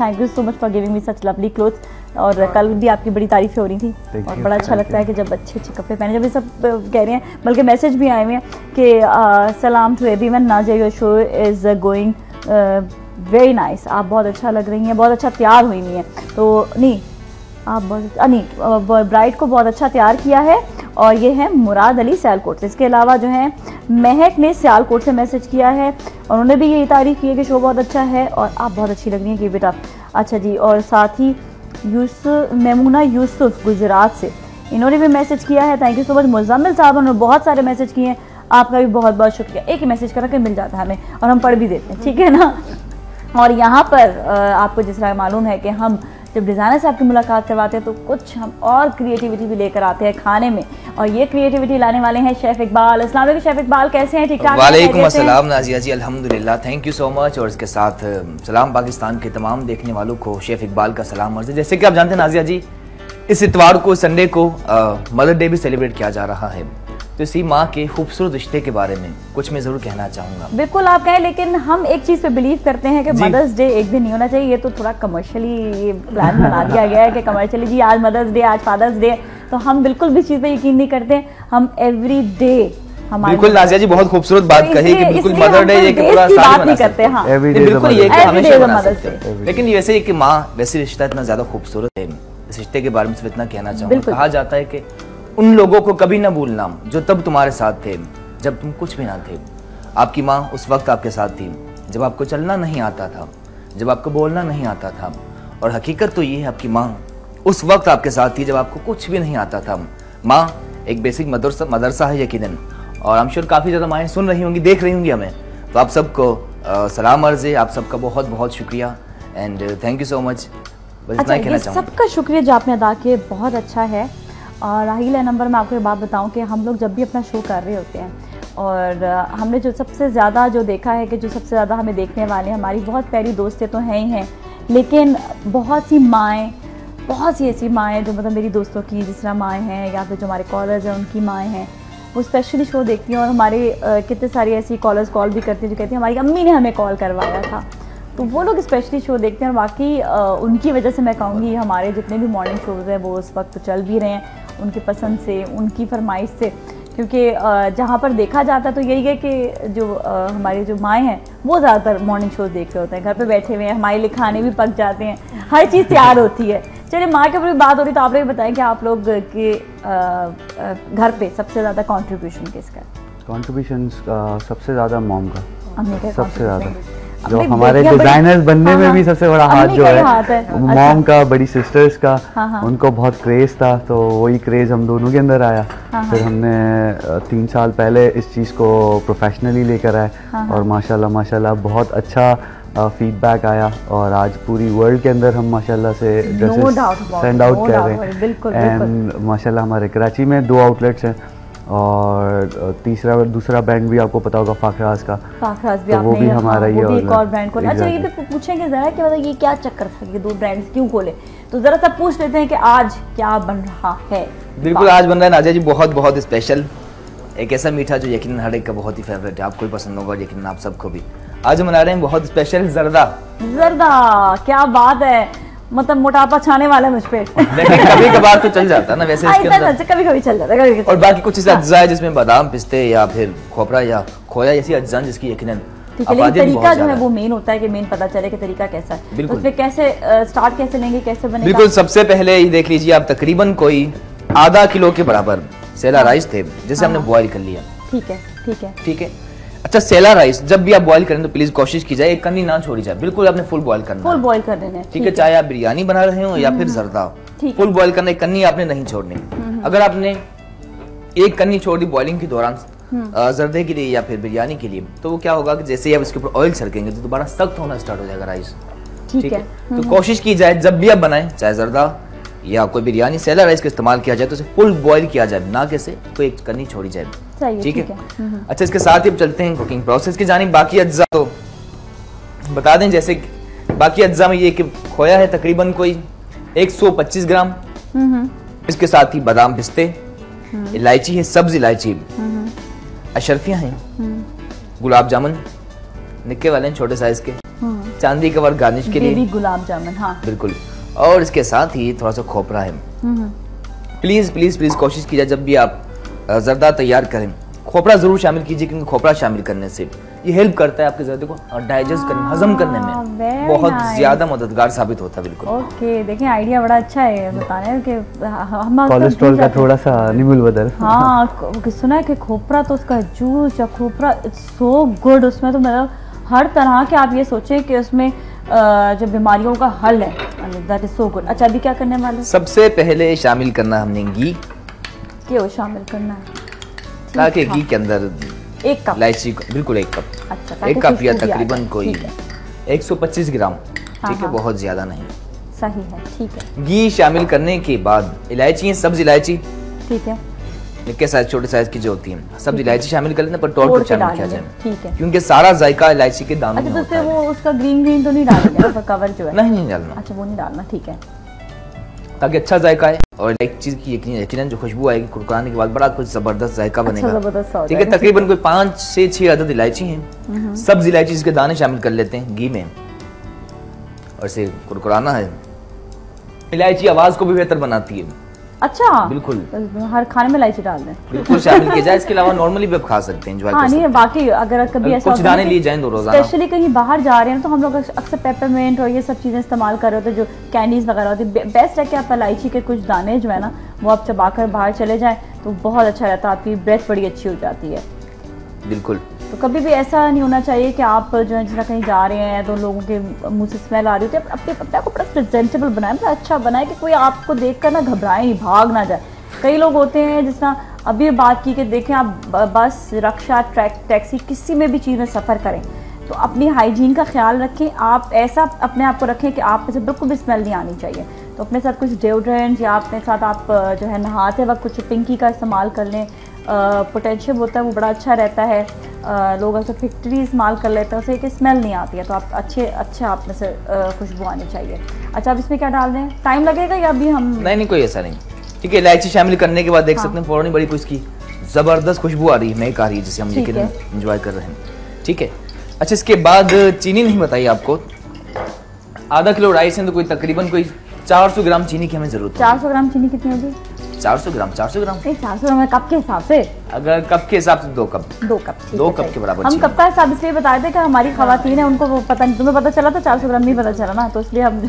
for giving me such lovely clothes. और कल भी आपकी बड़ी तारीफ़ें हो रही थी और बड़ा अच्छा लगता है कि जब अच्छे अच्छे कपड़े पहने, जब ये सब कह रहे हैं, बल्कि मैसेज भी आए हुए हैं कि सलाम to everyone, Nazia your show is going very nice. आप बहुत अच्छा लग रही हैं, बहुत अच्छा तैयार हुई हैं। तो नहीं, आप ब्राइड को बहुत अच्छा तैयार किया है। और ये है मुराद अली सियालकोट से। इसके अलावा जो है महक ने सियालकोट से मैसेज किया है और उन्होंने भी यही तारीफ़ की है कि शो बहुत अच्छा है और आप बहुत अच्छी लग रही हैं कि बेटा। अच्छा जी, और साथ ही मेमूना यूसुफ गुजरात से, इन्होंने भी मैसेज किया है। Thank you so much. Muzammil साहब उन्होंने बहुत सारे मैसेज किए हैं, आपका भी बहुत बहुत शुक्रिया। एक ही मैसेज करा के मिल जाता है हमें और हम पढ़ भी देते हैं, ठीक है ना। और यहाँ पर आपको जिस तरह मालूम है कि हम जब डिज़ाइनर से आपकी मुलाकात करवाते हैं तो कुछ हम और क्रिएटिविटी भी लेकर आते हैं खाने में, और ये क्रिएटिविटी लाने वाले हैं शेफ इकबाल। अस्सलाम वालेकुम शेफ इकबाल, कैसे हैं? ठीक ठाक? वालेकुम अस्सलाम नाज़िया जी, अल्हम्दुलिल्लाह, थैंक यू सो मच। और इसके साथ सलाम पाकिस्तान के तमाम देखने वालों को शेफ इकबाल का सलाम अर्ज़। जैसे कि आप जानते हैं नाज़िया जी, इस इतवार को संडे को मदर डे भी सेलिब्रेट किया जा रहा है, तो इसी माँ के खूबसूरत रिश्ते के बारे में कुछ मैं जरूर कहना चाहूँगा। बिल्कुल आप कहें, लेकिन हम एक चीज़ पे बिलीव करते हैं कि मदर्स डे एक दिन नहीं होना चाहिए। ये तो थोड़ा कमर्शियली प्लान बना दिया गया है कि कमर्शियली जी आज मदर्स डे, आज फादर्स डे, तो हम बिल्कुल भी चीज़ पे यकीन नहीं करते। हम एवरी डे हमारे, बिल्कुल नाज़िया जी बहुत खूबसूरत बात कही कि बिल्कुल मदर डे ये पूरा साल नहीं करते। हाँ बिल्कुल, ये हमेशा मना सकते हैं, लेकिन वैसे ही कि माँ वैसे रिश्ता इतना ज्यादा खूबसूरत है, इस रिश्ते के बारे में सिर्फ इतना कहना चाहूँगा। कहा जाता है कि उन लोगों को कभी ना भूलना जो तब तुम्हारे साथ थे जब तुम कुछ भी ना थे। आपकी माँ उस वक्त आपके साथ थी जब आपको चलना नहीं आता था, जब आपको बोलना नहीं आता था, और हकीकत तो ये है आपकी माँ उस वक्त आपके साथ थी जब आपको कुछ भी नहीं आता था। माँ एक बेसिक मदरसा है यकीनन, और आई एम श्योर काफ़ी ज़्यादा माएँ सुन रही होंगी, देख रही होंगी हमें, तो आप सबको सलाम अर्ज़ है, आप सबका बहुत बहुत शुक्रिया and thank you so much. बस इतना ही कहना चाहूँगा। सबका शुक्रिया जो आपने अदा किए, बहुत अच्छा है। और राहिल नंबर मैं आपको एक बात बताऊं कि हम लोग जब भी अपना शो कर रहे होते हैं और हमने जो सबसे ज़्यादा जो देखा है कि जो सबसे ज़्यादा हमें देखने वाले हमारी बहुत प्यारी दोस्तें तो हैं ही हैं, लेकिन बहुत सी माएँ बहुत सी ऐसी माएँ जो मतलब मेरी दोस्तों की जिस तरह माएँ हैं या फिर जो हमारे कॉलर्स हैं उनकी माएँ हैं, वो स्पेशली शो देखती हैं और हमारे कितने सारी ऐसी कॉलर्स कॉल भी करती हैं जो कहती हैं हमारी अम्मी ने हमें कॉल करवाया था। तो वो लोग स्पेशली शो देखते हैं और वाकई उनकी वजह से मैं कहूँगी हमारे जितने भी मॉर्निंग शोज़ हैं वो उस वक्त चल भी रहे हैं, उनकी पसंद से, उनकी फरमाइश से। क्योंकि जहाँ पर देखा जाता है तो यही है कि जो हमारी जो माएँ हैं वो ज़्यादातर मॉर्निंग शोज़ देख रहे होते हैं, घर पे बैठे हुए हैं, हमारे लिए खाने भी पक जाते हैं, हर चीज़ तैयार होती है। चलिए माँ के ऊपर भी बात हो रही तो आप लोग बताएं कि आप लोग के घर पे सबसे ज़्यादा कंट्रीब्यूशन किसका? कंट्रीब्यूशन सबसे ज़्यादा मॉम का, सबसे ज़्यादा जो अपने हमारे बेटियां डिजाइनर्स बनने में भी सबसे बड़ा हाथ जो है मॉम अच्छा। का, बड़ी सिस्टर्स का। हाँ। उनको बहुत क्रेज था तो वही क्रेज हम दोनों के अंदर आया। फिर हमने 3 साल पहले इस चीज़ को प्रोफेशनली लेकर आए और माशाल्लाह बहुत अच्छा फीडबैक आया और आज पूरी वर्ल्ड के अंदर हम माशाल्लाह से ड्रेसेस सेंड आउट कर रहे हैं। एंड माशाल्लाह हमारे कराची में 2 आउटलेट्स हैं और दूसरा ब्रांड भी आपको पता होगा फाखराज का, भी तो वो भी हमारा ही है। एक और ब्रांड खोला। अच्छा ये भी पूछेंगे जरा कि मतलब ये क्या चक्कर था कि 2 ब्रांड्स क्यों खोले, तो जरा सा पूछ लेते हैं कि आज क्या बन रहा है। बिल्कुल आज बन रहा है नाजिया जी बहुत बहुत स्पेशल, एक ऐसा मीठा जो यकीनन हर एक का बहुत ही फेवरेट है, आपको भी पसंद होगा यकीनन आप सबको भी। आज बना रहे हैं बहुत स्पेशल जर्दा। क्या बात है, मतलब मोटापा छाने वाला मुझ पे। लेकिन कभी कभार तो चल जाता है ना वैसे इसके अंदर, कभी चल जाता है। और बाकी कुछ ऐसे अज्जा है जिसमें बादाम, पिस्ते या फिर खोपरा या खोया ऐसी अज्जा जिसकी यकीनन तरीका जो है वो मेन होता है कि मेन पता चले कि तरीका कैसा है। बिल्कुल। उसमें कैसे स्टार्ट कैसे लेंगे, कैसे बनेगा? बिल्कुल सबसे पहले ये देख लीजिए आप, तकरीबन कोई आधा किलो के बराबर सेला राइस थे जिसे हमने बॉईल कर लिया। ठीक है। अच्छा सेला राइस जब भी आप बॉईल करें तो प्लीज कोशिश की जाए एक कन्नी ना छोड़ी जाए, बिल्कुल आपने फुल बॉईल करना, फुल बॉईल कर देना है। ठीक है, चाहे आप बिरयानी बना रहे हो या फिर जर्दा, फुल बॉईल करना, एक कन्नी आपने नहीं छोड़नी। अगर आपने एक कन्नी छोड़ दी बॉइलिंग के दौरान जर्दे के लिए या फिर बिरयानी के लिए, तो वो क्या होगा कि जैसे ही आप इसके ऊपर ऑयल छिड़केंगे तो दोबारा सख्त होना स्टार्ट हो जाएगा राइस। ठीक है, तो कोशिश की जाए जब भी आप बनाएं, चाहे जर्दा या कोई बिरयानी, सेला राइस का इस्तेमाल किया जाए तो उसे फुल बॉईल किया जाए, ना कैसे कोई एक कन्नी छोड़ी जाए। ठीक है। अच्छा इसके साथ ही अब चलते हैं कुकिंग प्रोसेस की जानिब। बाकी अज्जा तो बता दें, जैसे बाकी अज्जा में ये कि खोया है तकरीबन कोई 125 ग्राम, इसके साथ ही बादाम, पिस्ते, इलायची है, सब्ज इलायची, अशरफियां हैं, गुलाब जामुन निक्के वाले छोटे साइज के, चांदी का वर्क गार्निश के लिए गुलाब जामुन, हाँ बिल्कुल, और इसके साथ ही थोड़ा सा खोपरा है। प्लीज प्लीज प्लीज कोशिश कीजिए जब भी आप जर्दा तैयार करें खोपरा जरूर शामिल कीजिए, क्योंकि खोपरा शामिल करने से ये हेल्प करता है आपके जर्दे को डाइजेस्ट करने, हजम करने में बहुत ज्यादा मददगार साबित होता है। बिल्कुल ओके, देखिए आइडिया बड़ा अच्छा है बताने कि हम कोलेस्ट्रॉल का थोड़ा सा निमुल बदल। हाँ सुना है कि खोपरा तो उसका जूस या खोपरा इट्स सो गुड, उसमें तो मतलब हर तरह के आप ये सोचें कि उसमें जो बीमारियों का हल है, दैट इज सो गुड। अच्छा अभी क्या करने वाले? सबसे पहले शामिल करना हमने घी, क्यों शामिल करना है? ताकि घी के अंदर 1 कप इलायची, बिल्कुल 1 कप, अच्छा 1 कप या तकरीबन कोई 125 ग्राम, ठीक है, बहुत ज्यादा नहीं, सही है, ठीक है। घी शामिल करने के बाद इलायची, सब्ज इलायची, ठीक है, निक्के साइज छोटे साइज की जो होती है, सब्ज इलायची शामिल कर लेना, पर तोड़ कर शामिल किया जाए, ठीक है, क्योंकि सारा जायका इलायची के दानों में होता है। वो उसका ग्रीन तो नहीं डालेंगे कवर जो है? नहीं डालना। अच्छा वो नहीं डालना, ठीक है, ताकि अच्छा जायका है और एक चीज की यकीनन जो खुशबू आएगी कुरकुराने के बाद बड़ा कुछ जबरदस्त जायका बनेगा। ठीक है, तकरीबन कोई 5 से 6 अदद इलायची हैं, सब्ज इलायची इसके दाने शामिल कर लेते हैं घी में और इसे कुरकुराना है। इलायची आवाज को भी बेहतर बनाती है। अच्छा बिल्कुल, हर खाने में इलायची डाल दें, बिल्कुल शामिल किया जाए। इसके अलावा नॉर्मली भी आप खा सकते हैं, एंजॉय कर सकते हैं। बाकी अगर कभी ऐसा कुछ दाने लिए जाएं दो रोजाना, स्पेशली कहीं बाहर जा रहे हैं तो हम लोग अक्सर पेपरमेंट और ये सब चीजें इस्तेमाल कर रहे होते हैं, जो कैंडीज वगैरह होती है। बेस्ट है कि आप इलायची के कुछ दाने जो है ना वो आप चबाकर बाहर चले जाएं तो बहुत अच्छा रहता है, आपकी ब्रेथ बड़ी अच्छी हो जाती है। बिल्कुल, तो कभी भी ऐसा नहीं होना चाहिए कि आप जो है जिस कहीं जा रहे हैं तो लोगों के मुंह से स्मेल आ रही होती है, अपने को बड़ा प्रेजेंटेबल बनाए, बड़ा अच्छा बनाए कि कोई आपको देखकर ना घबराए नहीं, भाग ना जाए। कई लोग होते हैं जिस तरह अभी बात की कि देखें आप बस, रिक्शा, टैक्सी, किसी में भी चीज़ में सफ़र करें तो अपनी हाइजीन का ख्याल रखें। आप ऐसा अपने आप को रखें कि आप से बिल्कुल भी स्मेल नहीं आनी चाहिए। तो अपने साथ कुछ डिओड्रेंट या अपने साथ आप जो है नहाते वक्त कुछ पिंकी का इस्तेमाल कर लें, पोटेंशियम होता है वो बड़ा अच्छा रहता है। लोग अक्सर फिक्ट्री इस्तेमाल कर लेते हैं, उससे एक स्मेल नहीं आती है, तो आप अच्छे आप में से खुशबू आनी चाहिए। अच्छा, अब इसमें क्या डाल दें? टाइम लगेगा या अभी हम? नहीं, कोई ऐसा नहीं। ठीक है, इलायची शामिल करने के बाद देख सकते हैं फौरन बड़ी कुछ की जबरदस्त खुशबू आ रही है, महक आ रही है, जिसे हम लेकर एंजॉय कर रहे हैं। ठीक है, अच्छा इसके बाद चीनी नहीं बताई आपको। आधा किलो राइस है तो कोई तकरीबन कोई 400 ग्राम चीनी की हमें जरूरत है। 400 ग्राम चीनी कितनी होगी? 400 ग्राम। 400 ग्राम कप के हिसाब से? अगर कप के हिसाब से 2 कप। 2 कप के बराबर। हम कप का हिसाब इसलिए बताए थे कि हमारी खवातीन है, उनको वो पता नहीं, तुम्हें पता चला था 400 ग्राम नहीं पता चला ना, तो इसलिए हम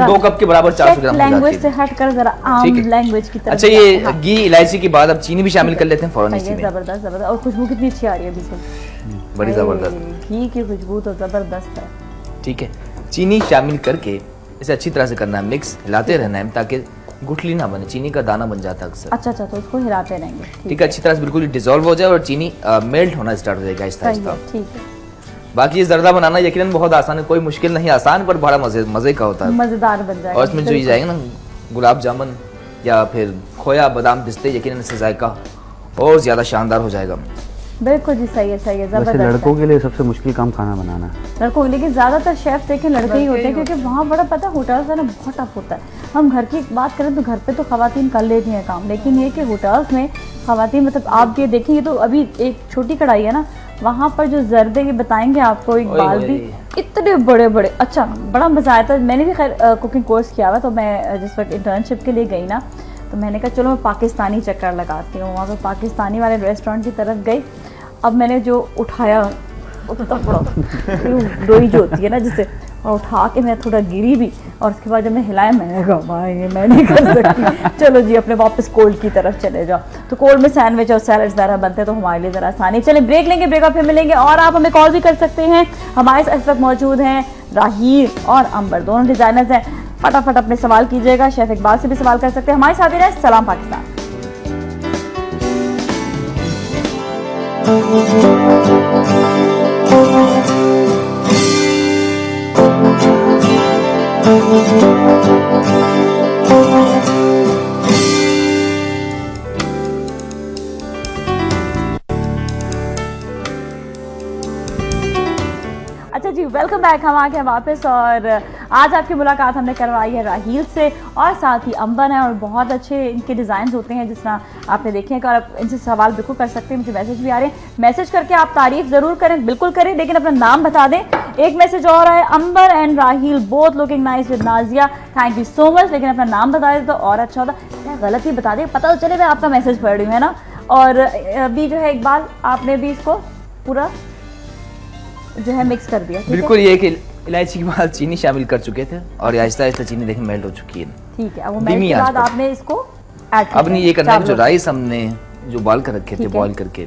2 कप के बराबर 400 ग्राम लैंग्वेज से हट कर जरा आम लैंग्वेज की तरफ। अच्छा, ये घी इलायची के बाद अब चीनी भी शामिल कर लेते हैं फौरन इसी में। जबरदस्त जबरदस्त, और खुशबू कितनी अच्छी आ रही है, बिल्कुल बड़ी जबरदस्त घी की खुशबू तो जबरदस्त है। ठीक है, चीनी शामिल करके इसे अच्छी तरह से करना है, मिक्स हिलाते रहना है ताकि गुठली ना बने, चीनी का दाना बन जाता है अक्सर। अच्छा, तो उसको हिलाते रहेंगे। ठीक है, अच्छी तरह से बिल्कुल डिसॉल्व हो जाए और चीनी मेल्ट होना स्टार्ट हो जाएगा आहिस्ता आहिस्ता। ठीक है, बाकी ये जर्दा बनाना यकीनन बहुत आसान है, कोई मुश्किल नहीं, आसान पर बड़ा मजे का होता है, मजेदार बन जाएगा। और इसमें जो जाएगा ना गुलाब जामुन या फिर खोया बादाम पिस्ते, यकीनन इससे जायका और ज्यादा शानदार हो जाएगा। बिल्कुल जी, सही है जबरदस्त। लड़कों के लिए सबसे मुश्किल काम खाना बनाना है, लड़कों, लेकिन ज्यादातर शेफ देखें लड़के ही होते हैं, क्योंकि वहाँ बड़ा पता है होटल्स है ना बहुत टफ होता है। हम घर की बात करें तो घर पे तो खवातीन कर लेती हैं काम, लेकिन ये कि होटल्स में खवातीन, मतलब आप ये देखेंगे तो अभी एक छोटी कढ़ाई है ना, वहाँ पर जो जर्दे ये बताएंगे आपको, एक बाल्टी इतने बड़े बड़े। अच्छा, बड़ा मजा आया था। मैंने भी खैर कुकिंग कोर्स किया हुआ, तो मैं जिस वक्त इंटर्नशिप के लिए गई ना, तो मैंने कहा चलो मैं पाकिस्तानी चक्कर लगाती हूँ। वहाँ पर पाकिस्तानी वाले रेस्टोरेंट की तरफ गई। अब मैंने जो उठाया लोई जो होती है ना जिसे, और उठा के मैं थोड़ा गिरी भी, और उसके बाद जब मैं हिलाया, मैंने कहा भाई ये मैं नहीं कर सकती, चलो जी अपने वापस कोल्ड की तरफ चले जाओ। तो कोल्ड में सैंडविच और सैलड ज़रा बनते हैं, तो हमारे लिए ज़रा आसानी। चले ब्रेक लेंगे, ब्रेक फिर मिलेंगे। और आप हमें कॉल भी कर सकते हैं। हमारे साथ इस वक्त मौजूद हैं राहील और अंबर, दोनों डिज़ाइनर्स हैं। फटाफट अपने सवाल कीजिएगा, शेफ इकबाल से भी सवाल कर सकते हैं। हमारे साथ ही रहें। सलाम पाकिस्तान। अच्छा जी, वेलकम बैक। हम आ गए वापस, और आज आपकी मुलाकात हमने करवाई है राहील से, और साथ ही अंबर है, और बहुत अच्छे इनके डिज़ाइन होते हैं जिस तरह आपने देखे हैं। और आप इनसे सवाल बिल्कुल कर सकते हैं, मुझे मैसेज भी आ रहे हैं। मैसेज करके आप तारीफ ज़रूर करें, बिल्कुल करें, लेकिन अपना नाम बता दें। एक मैसेज और है, Ambar and Raheel both looking nice with Nazia, thank you so much, लेकिन अपना नाम बता दें तो और अच्छा होता। क्या गलत ही बता दें, पता तो चले मैं आपका मैसेज पढ़ रही हूँ, है ना। और अभी जो है इकबाल, आपने भी इसको पूरा जो है मिक्स कर दिया। बिल्कुल, ये कि इलायची के बाद चीनी शामिल कर चुके थे, और आहिस्ता आहिस्ता चीनी देखें मेल्ट हो चुकी है। ठीक है, अब वो मेल्ट के बाद आपने इसको ऐड कर, अब नहीं ये करना है, जो राइस हमने जो बॉईल कर रखे थे, बॉईल करके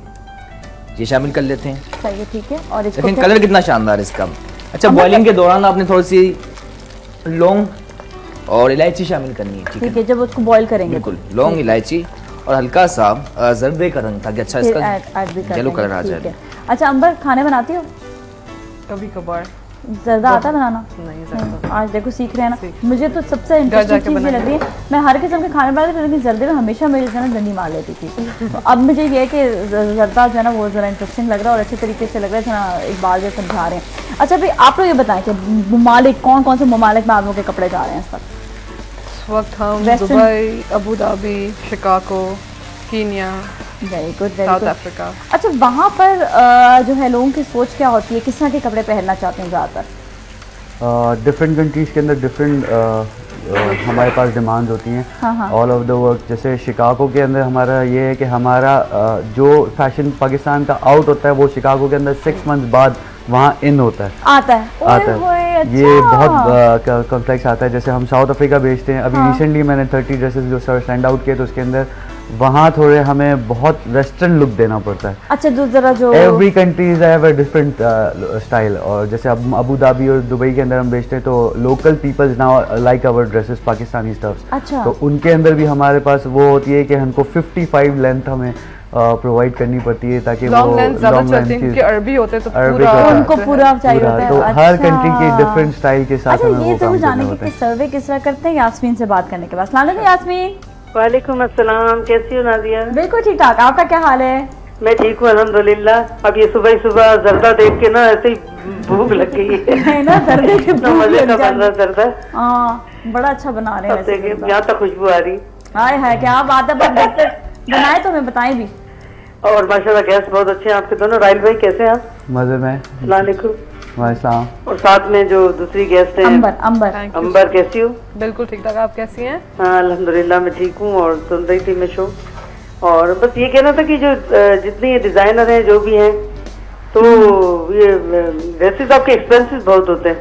ये शामिल कर लेते हैं। सही है, ठीक है। और इसको लेकिन कलर कितना शानदार है इसका। अच्छा, बॉइलिंग के दौरान आपने थोड़ी सी लौंग और इलायची शामिल करनी है। ठीक है, जब उसको बॉईल करेंगे बिल्कुल लौंग, इलायची और हल्का सा जर्दे का रंग, ताकि अच्छा इसका येलो कलर आ जाए। अच्छा अंबर, खाने बनाती हो? कभी कभार। जर्दा आता है बनाना? नहीं। आज देखो सीख रहे हैं ना। मुझे तो सबसे इंटरेस्टिंग चीज़ ये लग रही है, मैं हर किस्म के खाने बनाती थी, लेकिन जर्दे में हमेशा मेरी जो है ना डंडी मार लेती थी। तो अब मुझे ये है कि जर्दा जो है ना वो ज़रा इंटरेस्टिंग लग रहा है, और अच्छे तरीके से लग रहा है, इकबाल जो समझा रहे हैं। अच्छा भाई, आप लोग ये बताएं कि ममालिक कौन कौन से ममालिक में आप लोगों के कपड़े जा रहे हैं इस वक्त? हम Dubai, Abu Dhabi, Chicago, Kenya, very good, south Africa. अच्छा, वहाँ पर जो है लोगों की सोच क्या होती है, किस तरह के कपड़े पहनना चाहते हैं ज़्यादातर? डिफरेंट कंट्रीज़ के अंदर डिफरेंट हमारे पास डिमांड्स होती हैं ऑल ओवर द वर्ल्ड। जैसे शिकागो के अंदर हमारा ये है कि हमारा जो फैशन पाकिस्तान का आउट होता है, वो शिकागो के अंदर 6 मंथ बाद वहाँ इन होता है, आता है। अच्छा। ये बहुत कॉम्प्लेक्स आता है। जैसे हम साउथ अफ्रीका भेजते हैं, अभी रिसेंटली मैंने 30 ड्रेसेस जो स्टैंड आउट किए, तो उसके अंदर वहाँ थोड़े हमें बहुत वेस्टर्न लुक देना पड़ता है। अच्छा, जो जरा जो every countries have a different style. और जैसे अब अबू धाबी और दुबई के अंदर हम बेचते हैं, तो local peoples now like our dresses, Pakistani stuffs. अच्छा। तो उनके अंदर भी हमारे पास वो होती है कि हमको 55 लेंथ हमें प्रोवाइड करनी पड़ती है, ताकि वो लॉन्ग लेंथ अरबी होते हैं, तो उनको पूरा चाहिए होता है। तो हर कंट्री के डिफरेंट स्टाइल के साथ हमें वो काम करना होता है। सर्वे किस तरह करते हैं यास्मीन से बात करने के बाद? अस्सलाम वालेकुम यास्मीन। वालेकुम अस्सलाम, कैसी हो नादिया? बिल्कुल ठीक ठाक, आपका क्या हाल है? मैं ठीक हूँ अल्हम्दुलिल्लाह। अब ये सुबह सुबह जर्दा देख के ना ऐसे ही भूख लग गई है ना, जर्दे की भूख मजे का बन रहा जर्दा। हाँ बड़ा अच्छा बना रहे हैं, यहाँ तक खुशबू आ रही। हाय हाय क्या बात है, बनाए तो हमें बताएं भी। और माशाल्लाह गेस्ट बहुत अच्छे हैं आपके दोनों। राइल भाई कैसे हैं आप? मजे में। वालेकुम। और साथ में जो दूसरी गेस्ट हैं अंबर कैसी हो? बिल्कुल ठीक ठाक, आप कैसी हैं? हाँ अल्हम्दुलिल्लाह मैं ठीक हूँ। और सुन रही थी मैं शो, और बस ये कहना था कि जो जितने डिजाइनर हैं जो भी हैं, तो ये ड्रेसेस आपके एक्सपेंसिव बहुत होते हैं।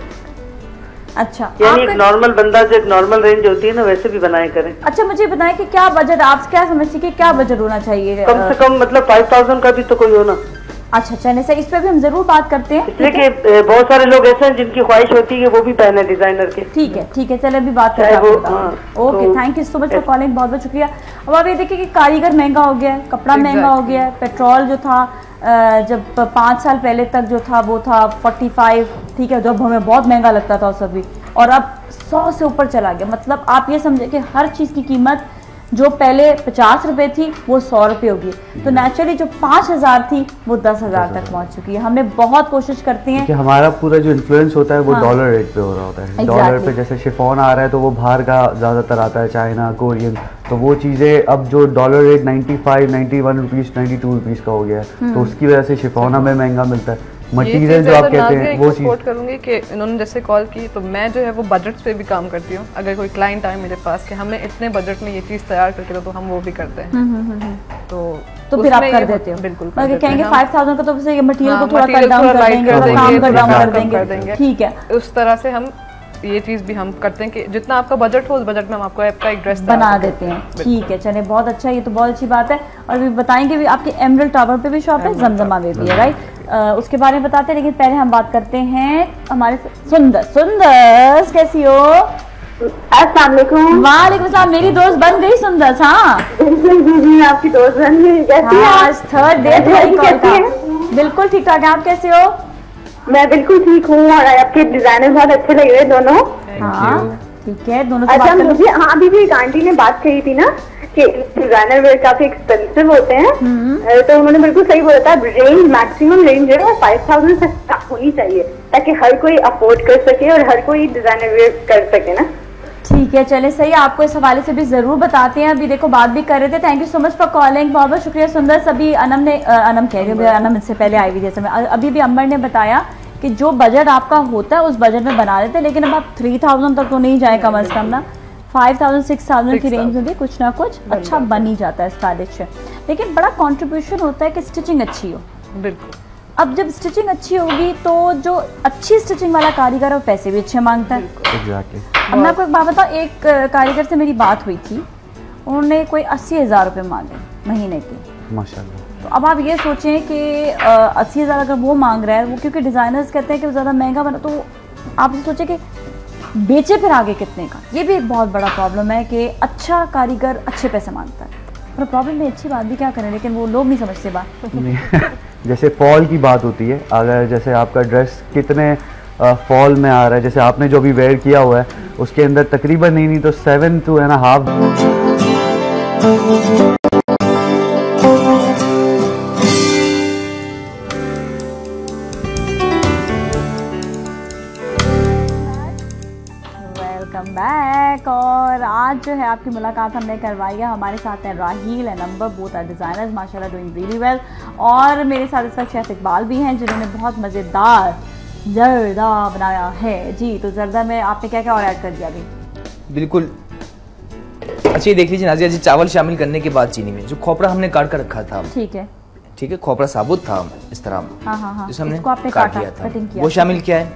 अच्छा, यानी एक नॉर्मल बंदा जो एक नॉर्मल रेंज होती है ना, वैसे भी बनाए करें। अच्छा मुझे बताएं कि क्या बजट, आप क्या समझती है कि क्या बजट होना चाहिए? कम से कम मतलब 5000 का भी तो कोई हो ना। अच्छा चलिए सर, इस पे भी हम जरूर बात करते हैं, इसलिए कि बहुत सारे लोग ऐसे हैं जिनकी ख्वाहिश होती है कि वो भी पहने डिजाइनर के। ठीक है चलिए अभी बात करते हैं। Okay thank you so much for calling, बहुत बहुत शुक्रिया। अब आप ये देखिए कि कारीगर महंगा हो गया है, कपड़ा महंगा हो गया है, पेट्रोल जो था जब 5 साल पहले तक जो था वो था 45, ठीक है, जब हमें बहुत महंगा लगता था उस भी, और अब 100 से ऊपर चला गया। मतलब आप ये समझे कि हर चीज़ की कीमत जो पहले 50 रुपए थी वो 100 रुपए होगी, तो नेचुरली जो 5000 थी वो 10,000 तक पहुंच चुकी है। हमने बहुत कोशिश करते हैं कि हमारा पूरा जो इन्फ्लुएंस होता है वो डॉलर रेट पे हो रहा होता है। डॉलर पे जैसे शिफॉन आ रहा है तो वो बाहर का ज्यादातर आता है, चाइना, कोरियन, तो वो चीजें अब जो डॉलर रेट 95, 91 रुपीज, 92 रुपीज का हो गया है, तो उसकी वजह से शिफॉन हमें महंगा मिलता है। मटीरियल जो आप कहते हैं वो चीज सपोर्ट करूंगी कि इन्होंने जैसे कॉल की, तो मैं जो है वो बजट पे भी काम करती हूँ। अगर कोई क्लाइंट आए मेरे पास कि हमें इतने बजट में ये चीज तैयार करके दो, तो हम वो भी करते हैं। तो फिर आप कर देते हो? बिल्कुल कहेंगे 5000 का, तो मटेरियल को थोड़ा कट डाउन कर देंगे, काम को डाउन कर देंगे, ठीक है। उस तरह से हम ये चीज भी हम करते हैं कि जितना आपका बजट हो उस बजट में हम आपको आपका एक ड्रेस बना देते हैं। ठीक है चलिए बहुत अच्छा, ये तो बहुत अच्छी बात है। और भी बताएंगे भी, आपके एमरल्ड टावर पे भी शॉप है, जमजमा में भी है, राइट? उसके बारे में बताते हैं, लेकिन पहले हम बात करते हैं हमारे सुंदर कैसी हो? अस्सलाम वालेकुम। वालेकुम सलाम, मेरी दोस्त बन गई सुंदर। हाँ जी आपकी दोस्त बन गई। कैसी हैं? आज थर्ड डे बिल्कुल ठीक ठाक है, आप कैसे हो? मैं बिल्कुल ठीक हूँ, और आपके डिजाइनर बहुत अच्छे लग रहे दोनों। हाँ ठीक है, दोनों। अच्छा मुझे, हाँ अभी भी एक आंटी ने बात कही थी ना कि डिजाइनर वेयर काफी एक्सपेंसिव होते हैं, तो उन्होंने बिल्कुल सही बोला था। रेंज मैक्सिमम रेंज जो है 5000 से स्टार्ट होनी चाहिए, ताकि हर कोई अफोर्ड कर सके और हर कोई डिजाइनर वेयर कर सके ना। ठीक है चले सही, आपको इस हवाले से भी जरूर बताते हैं। अभी देखो बात भी कर रहे थे, thank you so much for calling, बहुत बहुत शुक्रिया सुंदर। सभी अनम कह रही हूँ, अनम इससे पहले आई हुई जैसे अभी भी अंबर ने बताया कि जो बजट आपका होता है उस बजट में बना देते हैं, लेकिन अब आप 3000 तक तो नहीं जाए कम अज कम ना, 5000 6000 की रेंज में भी कुछ ना कुछ अच्छा बन ही जाता है स्टाइलिश। लेकिन बड़ा कंट्रीब्यूशन होता है कि स्टिचिंग अच्छी हो। बिल्कुल। अब जब स्टिचिंग अच्छी होगी तो जो अच्छी स्टिचिंग वाला कारीगर है वो पैसे भी अच्छे मांगता है। अब मैं आपको एक बात बताऊँ, एक कारीगर से मेरी बात हुई थी, उन्होंने कोई 80,000 रुपये मांगे महीने के। माशाल्लाह। तो अब आप ये सोचें कि 80,000 अगर वो मांग रहा है, वो क्योंकि डिज़ाइनर्स कहते हैं कि वो ज़्यादा महंगा बना, तो आप ये सोचें कि बेचे फिर आगे कितने का। ये भी एक बहुत बड़ा प्रॉब्लम है कि अच्छा कारीगर अच्छे पैसे मांगता है, पर प्रॉब्लम नहीं, अच्छी बात भी क्या करें, लेकिन वो लोग नहीं समझते बात। जैसे फॉल की बात होती है, अगर जैसे आपका ड्रेस कितने फॉल में आ रहा है, जैसे आपने जो भी वेयर किया हुआ है उसके अंदर तकरीबन नहीं तो 7 to 1.5 बैक। और आज जो है आपकी मुलाकात हमने करवाई है, हमारे साथ हैं Raheel and Ambar, both are designers माशाल्लाह डूइंग रियली वेल। और मेरे साथ इस वक्त शेफ इकबाल भी हैं जिन्होंने बहुत मज़ेदार जर्दा बनाया है जी। तो जर्दा में आपने क्या क्या और ऐड कर दिया अभी? बिल्कुल। अच्छा ये देख लीजिए नाजिया जी, चावल शामिल करने के बाद चीनी में जो खोपरा हमने काट कर रखा था, ठीक है खोपरा साबुत था इस तरह, जिसे हमने काट लिया था, वो शामिल किया है।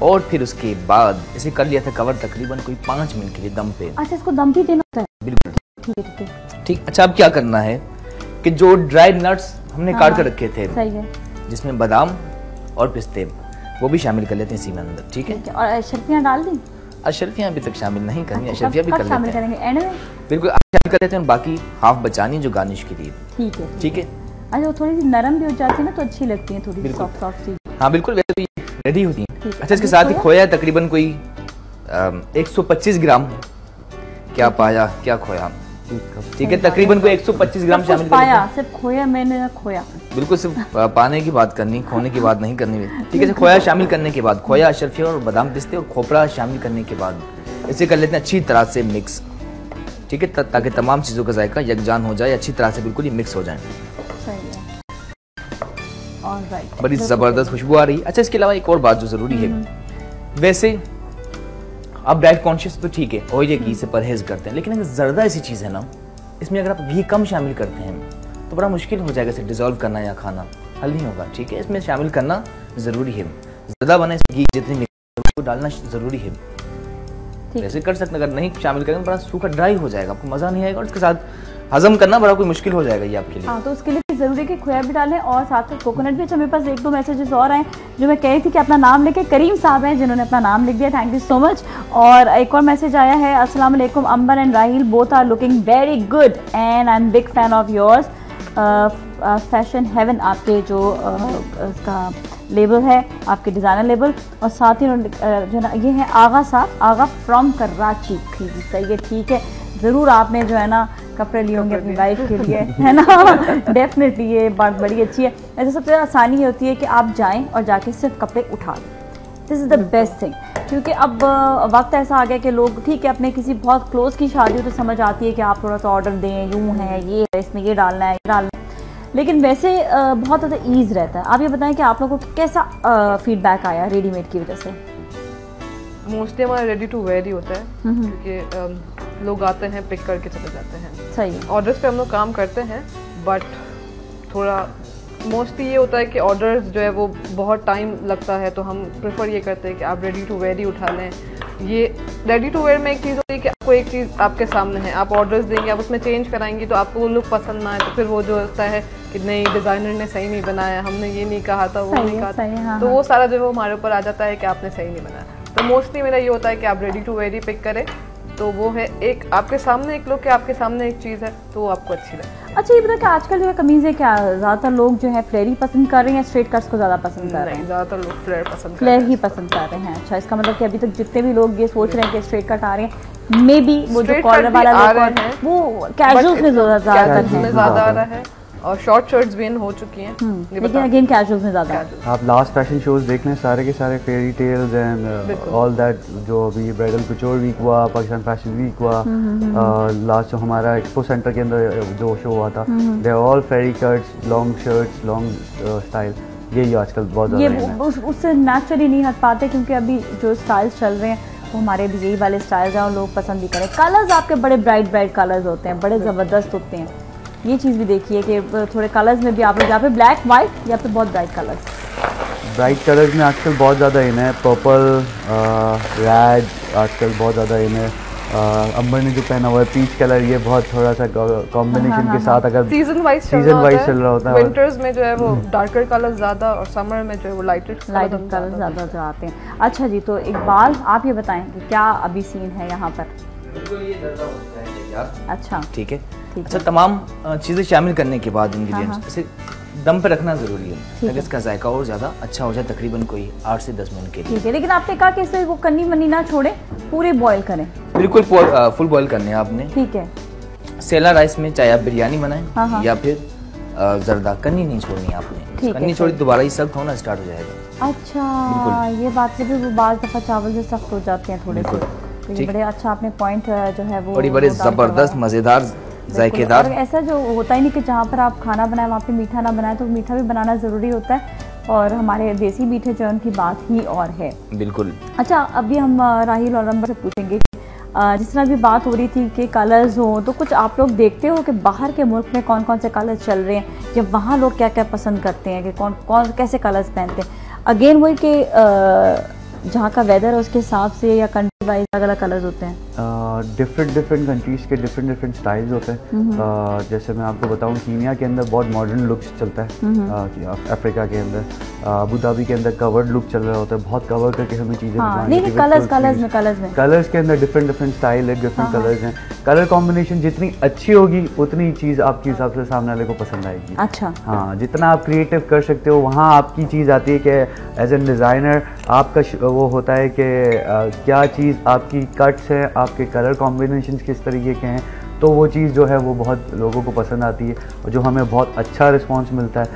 और फिर उसके बाद इसे कर लिया था कवर तकरीबन कोई 5 मिनट के लिए दम पे। अच्छा इसको दम भी देना होता है? बिल्कुल ठीक है। ठीक। अच्छा अब क्या करना है कि जो ड्राई नट्स हमने काट कर रखे थे, सही है, जिसमें बादाम और पिस्ते, वो भी शामिल कर लेते हैं इसी में अंदर। ठीक है। और अशरफियाँ डाल दी? अशरफियाँ अभी तक शामिल नहीं करनी, अशरफियाँ भी कर लेते हैं एंड में। बिल्कुल शामिल कर लेते हैं, बाकी हाफ बचानी जो गार्निश के लिए। ठीक है ठीक है। अच्छा वो थोड़ी सी नरम भी हो जाती है ना, तो अच्छी लगती है, थोड़ी सॉफ्ट सॉफ्ट सी। हाँ बिल्कुल, वैसे तो ये रेडी होती है। अच्छा इसके साथ ही खोया तकरीबन कोई 125 ग्राम। क्या पाया क्या खोया? ठीक है, तकरीबन कोई 125 ग्राम शामिल पाया, सिर्फ खोया मैंने खोया। बिल्कुल, सिर्फ पाने की बात करनी, खोने की बात नहीं करनी। ठीक है, खोया शामिल करने के बाद, खोया, अशरफिया और बादाम पिस्ते और खोपरा शामिल करने के बाद इसे कर लेते हैं अच्छी तरह से मिक्स। ठीक है, ताकि तमाम चीज़ों का जायका यकजान हो जाए, अच्छी तरह से बिल्कुल ही मिक्स हो जाए। बड़ी ज़बरदस्त खुशबू आ रही है। अच्छा, इसके अलावा एक और बात जो ज़रूरी है, वैसे आप डाइट कॉन्शियस तो ठीक है, ऑयल या घी से परहेज करते हैं, लेकिन अगर ज़र्दा ऐसी चीज़ है ना, इसमें अगर आप घी कम शामिल करते हैं तो बड़ा मुश्किल हो जाएगा इसे डिज़ोल्व करना या खाना, हल नहीं होगा। ठीक है, इसमें शामिल करना ज़रूरी है। ज़र्दा बने घी जितनी वो डालना ज़रूरी है। वैसे कर सकते हैं, अगर नहीं शामिल करेंगे बड़ा सूखा ड्राई हो जाएगा, आपको मज़ा नहीं आएगा और इसके साथ हजम करना बड़ा कोई मुश्किल हो जाएगा ये आपके लिए। हाँ, तो उसके लिए ज़रूरी है कि खोया भी डालें और साथ में कोकोनट भी। अच्छा, मेरे पास 1-2 मैसेजेस और आए जो मैं कह रही थी कि अपना नाम लेके, करीम साहब हैं जिन्होंने अपना नाम लिख दिया, थैंक यू सो मच। और एक और मैसेज आया है, अस्सलाम वालेकुम, Ambar and Rahil both are looking very good and I am big fan of yours, fashion heaven आपके जो उसका लेबल है, आपके डिज़ाइनर लेबल। और साथ ही जो ना ये है आगा साहब, आगा फ्रॉम कराची। सही है, ठीक है, ज़रूर आपने जो है ना कपड़े लिए होंगे अपनी वाइफ के लिए, है ना। डेफिनेटली ये बात बड़ी अच्छी है। ऐसे सबसे आसानी ये होती है कि आप जाएं और जाके सिर्फ कपड़े उठा लें, this is the best thing. क्योंकि अब वक्त ऐसा आ गया कि लोग, ठीक है, अपने किसी बहुत क्लोज की शादी हो तो समझ आती है कि आप थोड़ा सा ऑर्डर दें, यूँ है, ये है, इसमें ये डालना है, ये डालना है, लेकिन वैसे बहुत ज़्यादा ईज़ रहता है। आप ये बताएं कि आप लोगों को कैसा फीडबैक आया रेडीमेड की वजह से? मोस्टली हमारा रेडी टू वेयर ही होता है, क्योंकि लोग आते हैं, पिक करके चले जाते हैं। सही, ऑर्डर्स पे हम लोग काम करते हैं, बट थोड़ा मोस्टली ये होता है कि ऑर्डर्स जो है वो बहुत टाइम लगता है, तो हम प्रेफर ये करते हैं कि आप रेडी टू वेयर ही उठा लें। ये रेडी टू वेयर में एक चीज़ होती है कि आपको एक चीज़ आपके सामने है, आप ऑर्डर्स देंगे, आप उसमें चेंज कराएंगे तो आपको वो लुक पसंद ना आए, तो फिर वो जो होता है कि नहीं, डिज़ाइनर ने सही नहीं बनाया, हमने ये नहीं कहा था, वो नहीं कहा था, तो वो सारा जो है वो हमारे ऊपर आ जाता है कि आपने सही नहीं बनाया। तो मोस्टली मेरा ये होता है कि आप रेडी टू वेयर ही पिक करें, तो वो है एक आपके सामने एक लुक है, आपके सामने एक चीज़ है, तो वो आपको अच्छी लगे। अच्छा, ये बता कि आजकल जो है कमीज़ें क्या ज़्यादातर लोग जो है फ्लेयर ही पसंद कर रहे हैं, स्ट्रेट कट्स को ज़्यादा पसंद कर रहे हैं? ज़्यादातर लोग फ्लेयर पसंद फ्लेयर ही पसंद कर रहे हैं। अच्छा, इसका मतलब कि अभी तक जितने भी लोग ये सोच रहे हैं कि स्ट्रेट कट आ रहे हैं, मे बी वो जो कॉलर वाला लोग है वो कैजुअल्स में ज़्यादा आ रहा है, और शॉर्ट शर्ट्स भी हो चुकी हैं, लेकिन अगेन कैजुअल्स में ज़्यादा। आप लास्ट फैशन शोज देख लें, सारे के सारे fairy tales and all that, जो अभी ब्राइडल कुचोर वीक हुआ, पाकिस्तान फैशन वीक हुआ, लास्ट जो हमारा एक्सपो सेंटर के अंदर जो शो हुआ था, they are all fairy cuts, long shirts, long style, यही आजकल बहुत ज़्यादा ये उससे नेचुरली नहीं हट पाते, क्योंकि अभी जो स्टाइल्स चल रहे हैं वो हमारे भी यही वाले स्टाइल्स हैं और लोग पसंद भी करें। कलर्स आपके बड़े ब्राइट कलर्स होते हैं, बड़े ज़बरदस्त होते हैं। ये चीज़ भी देखिए कि थोड़े कलर्स में भी आप लोग यहाँ पे ब्लैक, वाइट या फिर बहुत ब्राइट कलर्स। ब्राइट कलर्स में आजकल बहुत ज़्यादा इन है, पर्पल, रेड आजकल बहुत ज़्यादा इन है। अंबर ने जो पहना हुआ है पीच कलर, ये बहुत थोड़ा सा कॉम्बिनेशन के साथ अगर सीजन वाइज चल रहा होता है। विंटर्स में जो है वो डार्कर कलर ज़्यादा और समर में जो है वो लाइटर कलर ज़्यादा जो आते हैं। अच्छा जी, तो इकबाल आप ये बताएं कि क्या अभी सीन है यहाँ पर? बिल्कुल, ये ज़्यादा होता है यार। अच्छा, ठीक है। अच्छा, तमाम चीज़ें शामिल करने के बाद इंग्रेडिएंट्स इसे दम पे रखना ज़रूरी है ताकि इसका जायका और ज़्यादा अच्छा हो जाए, तकरीबन कोई 8 से 10 मिनट के लिए। ठीक है, लेकिन आपने कहा कि इसे वो कन्नी मनी ना छोड़े, पूरे बॉईल करें। बिल्कुल फुल बॉईल करने हैं आपने। ठीक है। सेला राइस में चाहे आप बिरयानी बनाएं या फिर जर्दा, कन्नी नहीं छोड़नी आपने। कन्नी छोड़ी दोबारा ही सख्त होना स्टार्ट हो जाएगा। अच्छा, ये बात है, वो बाज़ दफ़ा चावल जो सख्त हो जाते हैं थोड़े से। बड़े अच्छा आपने पॉइंट जो है वो बड़े ज़बरदस्त मज़ेदार जायकेदार। ऐसा जो होता ही नहीं कि जहाँ पर आप खाना बनाएं वहाँ पे मीठा ना बनाएं, तो मीठा भी बनाना ज़रूरी होता है, और हमारे देसी मीठे जो है उनकी बात ही और है। बिल्कुल। अच्छा, अभी हम राहिल और अंबर से पूछेंगे, जिस तरह भी बात हो रही थी कि कलर्स हो, तो कुछ आप लोग देखते हो कि बाहर के मुल्क में कौन कौन से कलर्स चल रहे हैं, या वहाँ लोग क्या क्या पसंद करते हैं, कि कौन कौन कैसे कलर्स पहनते हैं? अगेन वही कि जहाँ का वेदर है उसके हिसाब से या कंट्री वाइज अलग अलग कलर्स होते हैं? डिफरेंट कंट्रीज के डिफरेंट स्टाइल्स होते हैं। जैसे मैं आपको बताऊं, कीनिया के अंदर बहुत मॉडर्न लुक्स चलता है, अफ्रीका के अंदर, अबू धाबी के अंदर कवर्ड लुक चल रहा होता है, बहुत कवर करके हमें चीज़ें कलर्स के अंदर डिफरेंट स्टाइल है, डिफरेंट कलर्स हैं। कलर कॉम्बिनेशन जितनी अच्छी होगी उतनी चीज़ आपके हिसाब से सामने वाले को पसंद आएगी। अच्छा, हाँ, जितना आप क्रिएटिव कर सकते हो वहाँ आपकी चीज़ आती है कि एज एन डिज़ाइनर आपका वो होता है कि क्या चीज़ आपकी कट्स है, आपके कलर कॉम्बिनेशन किस तरीके के हैं, तो वो चीज़ जो है वो बहुत लोगों को पसंद आती है और जो हमें बहुत अच्छा रिस्पांस मिलता है।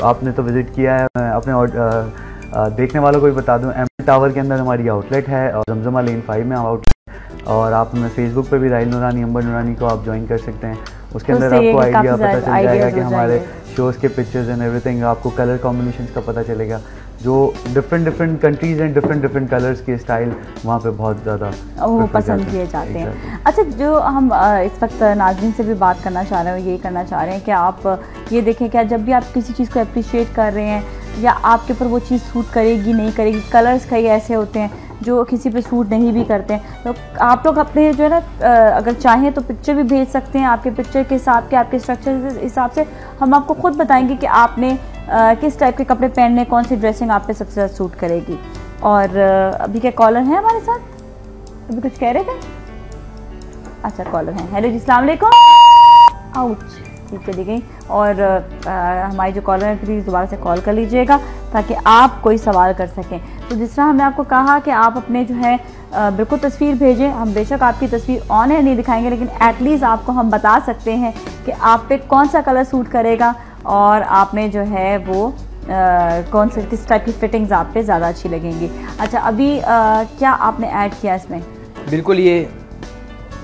आपने तो विज़िट किया है, मैं अपने देखने वालों को भी बता दूं, एम टावर के अंदर हमारी आउटलेट है और जमजमा लेन 5 में आउटलेट, और आप हमें फेसबुक पे भी राइल नूरानी अंबर नूरानी को आप ज्वाइन कर सकते हैं। उसके अंदर आपको आइडिया पता चल जाएगा कि हमारे शोज़ के पिक्चर्स एंड एवरीथिंग, आपको कलर कॉम्बिनेशंस का पता चलेगा, जो different countries and different colours के स्टाइल वहाँ पे बहुत ज़्यादा वो पसंद किए जाते हैं। अच्छा, जो हम इस वक्त नाज़रीन से भी बात करना चाह रहे हैं, यही करना चाह रहे हैं कि आप ये देखें क्या जब भी आप किसी चीज़ को अप्रिशिएट कर रहे हैं या आपके ऊपर वो चीज़ सूट करेगी नहीं करेगी, कलर्स कई ऐसे होते हैं जो किसी पे सूट नहीं भी करते हैं, तो आप लोग अपने जो है ना अगर चाहें तो पिक्चर भी भेज सकते हैं। आपके पिक्चर के हिसाब के, आपके स्ट्रक्चर के हिसाब से हम आपको खुद बताएंगे कि आपने किस टाइप के कपड़े पहनने, कौन सी ड्रेसिंग आप पे सबसे ज़्यादा सूट करेगी। और अभी क्या कॉलर हैं हमारे साथ? अभी कुछ कह रहे थे? अच्छा, कॉलर हैं। हेलो जी, अस्सलाम वालेकुम। आउच, ठीक है, दी गई। और हमारी जो कॉलर है प्लीज़ दोबारा से कॉल कर लीजिएगा ताकि आप कोई सवाल कर सकें। तो जिस तरह हमने आपको कहा कि आप अपने जो है बिल्कुल तस्वीर भेजें, हम बेशक आपकी तस्वीर ऑन है नहीं दिखाएंगे, लेकिन एटलीस्ट आपको हम बता सकते हैं कि आप पे कौन सा कलर सूट करेगा और आपने जो है वो कौन से किस टाइप की फिटिंग्स आप पे ज़्यादा अच्छी लगेंगी। अच्छा, अभी क्या आपने ऐड किया इसमें? बिल्कुल, ये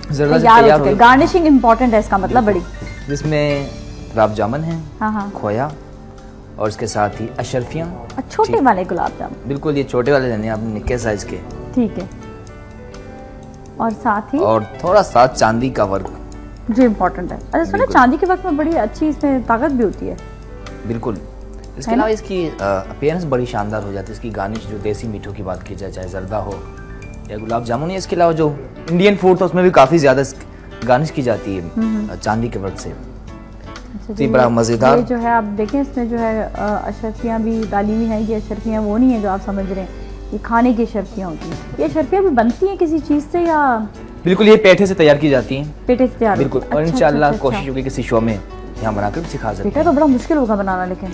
तैयार हो, गार्निशिंग इंपॉर्टेंट है इसका मतलब बड़ी, जिसमें गुलाब जामुन है, हाँ, खोया और इसके साथ ही अशरफियाँ, छोटे वाले गुलाब जामुन। बिल्कुल, ये छोटे वाले लेने आपने निक्के साइज के, ठीक है, और साथ ही और थोड़ा सा चांदी का वर्क जो इम्पोर्टेंट है। अच्छा, सुना चांदी के वर्क में बड़ी अच्छी इसमें ताकत भी होती है। बिल्कुल, इसके अलावा इसकी अपीयरेंस बड़ी शानदार हो जाती है। इसकी गार्निश जो देसी मीठों की बात की जाए, चाहे जर्दा हो या गुलाब जामुन है, इसके अलावा जो इंडियन फूड था उसमें भी काफ़ी ज़्यादा गार्निश की जाती है चांदी के वर्क से। अच्छा, बड़ा मज़ेदार जो है आप देखें, इसमें जो है अशरफियाँ भी डाली हुई हैं। ये अशरफियाँ वो नहीं है जो आप समझ रहे हैं, ये खाने की अशरफियाँ होती हैं। ये अशरफियाँ भी बनती हैं किसी चीज़ से या? बिल्कुल, ये पेठे से तैयार की जाती हैं। पेठे से तैयार, बिल्कुल। और इंशाल्लाह कोशिश होगी किसी शो में यहाँ बनाकर भी सिखा सकते हैं। पेठा तो बड़ा मुश्किल होगा बनाना, लेकिन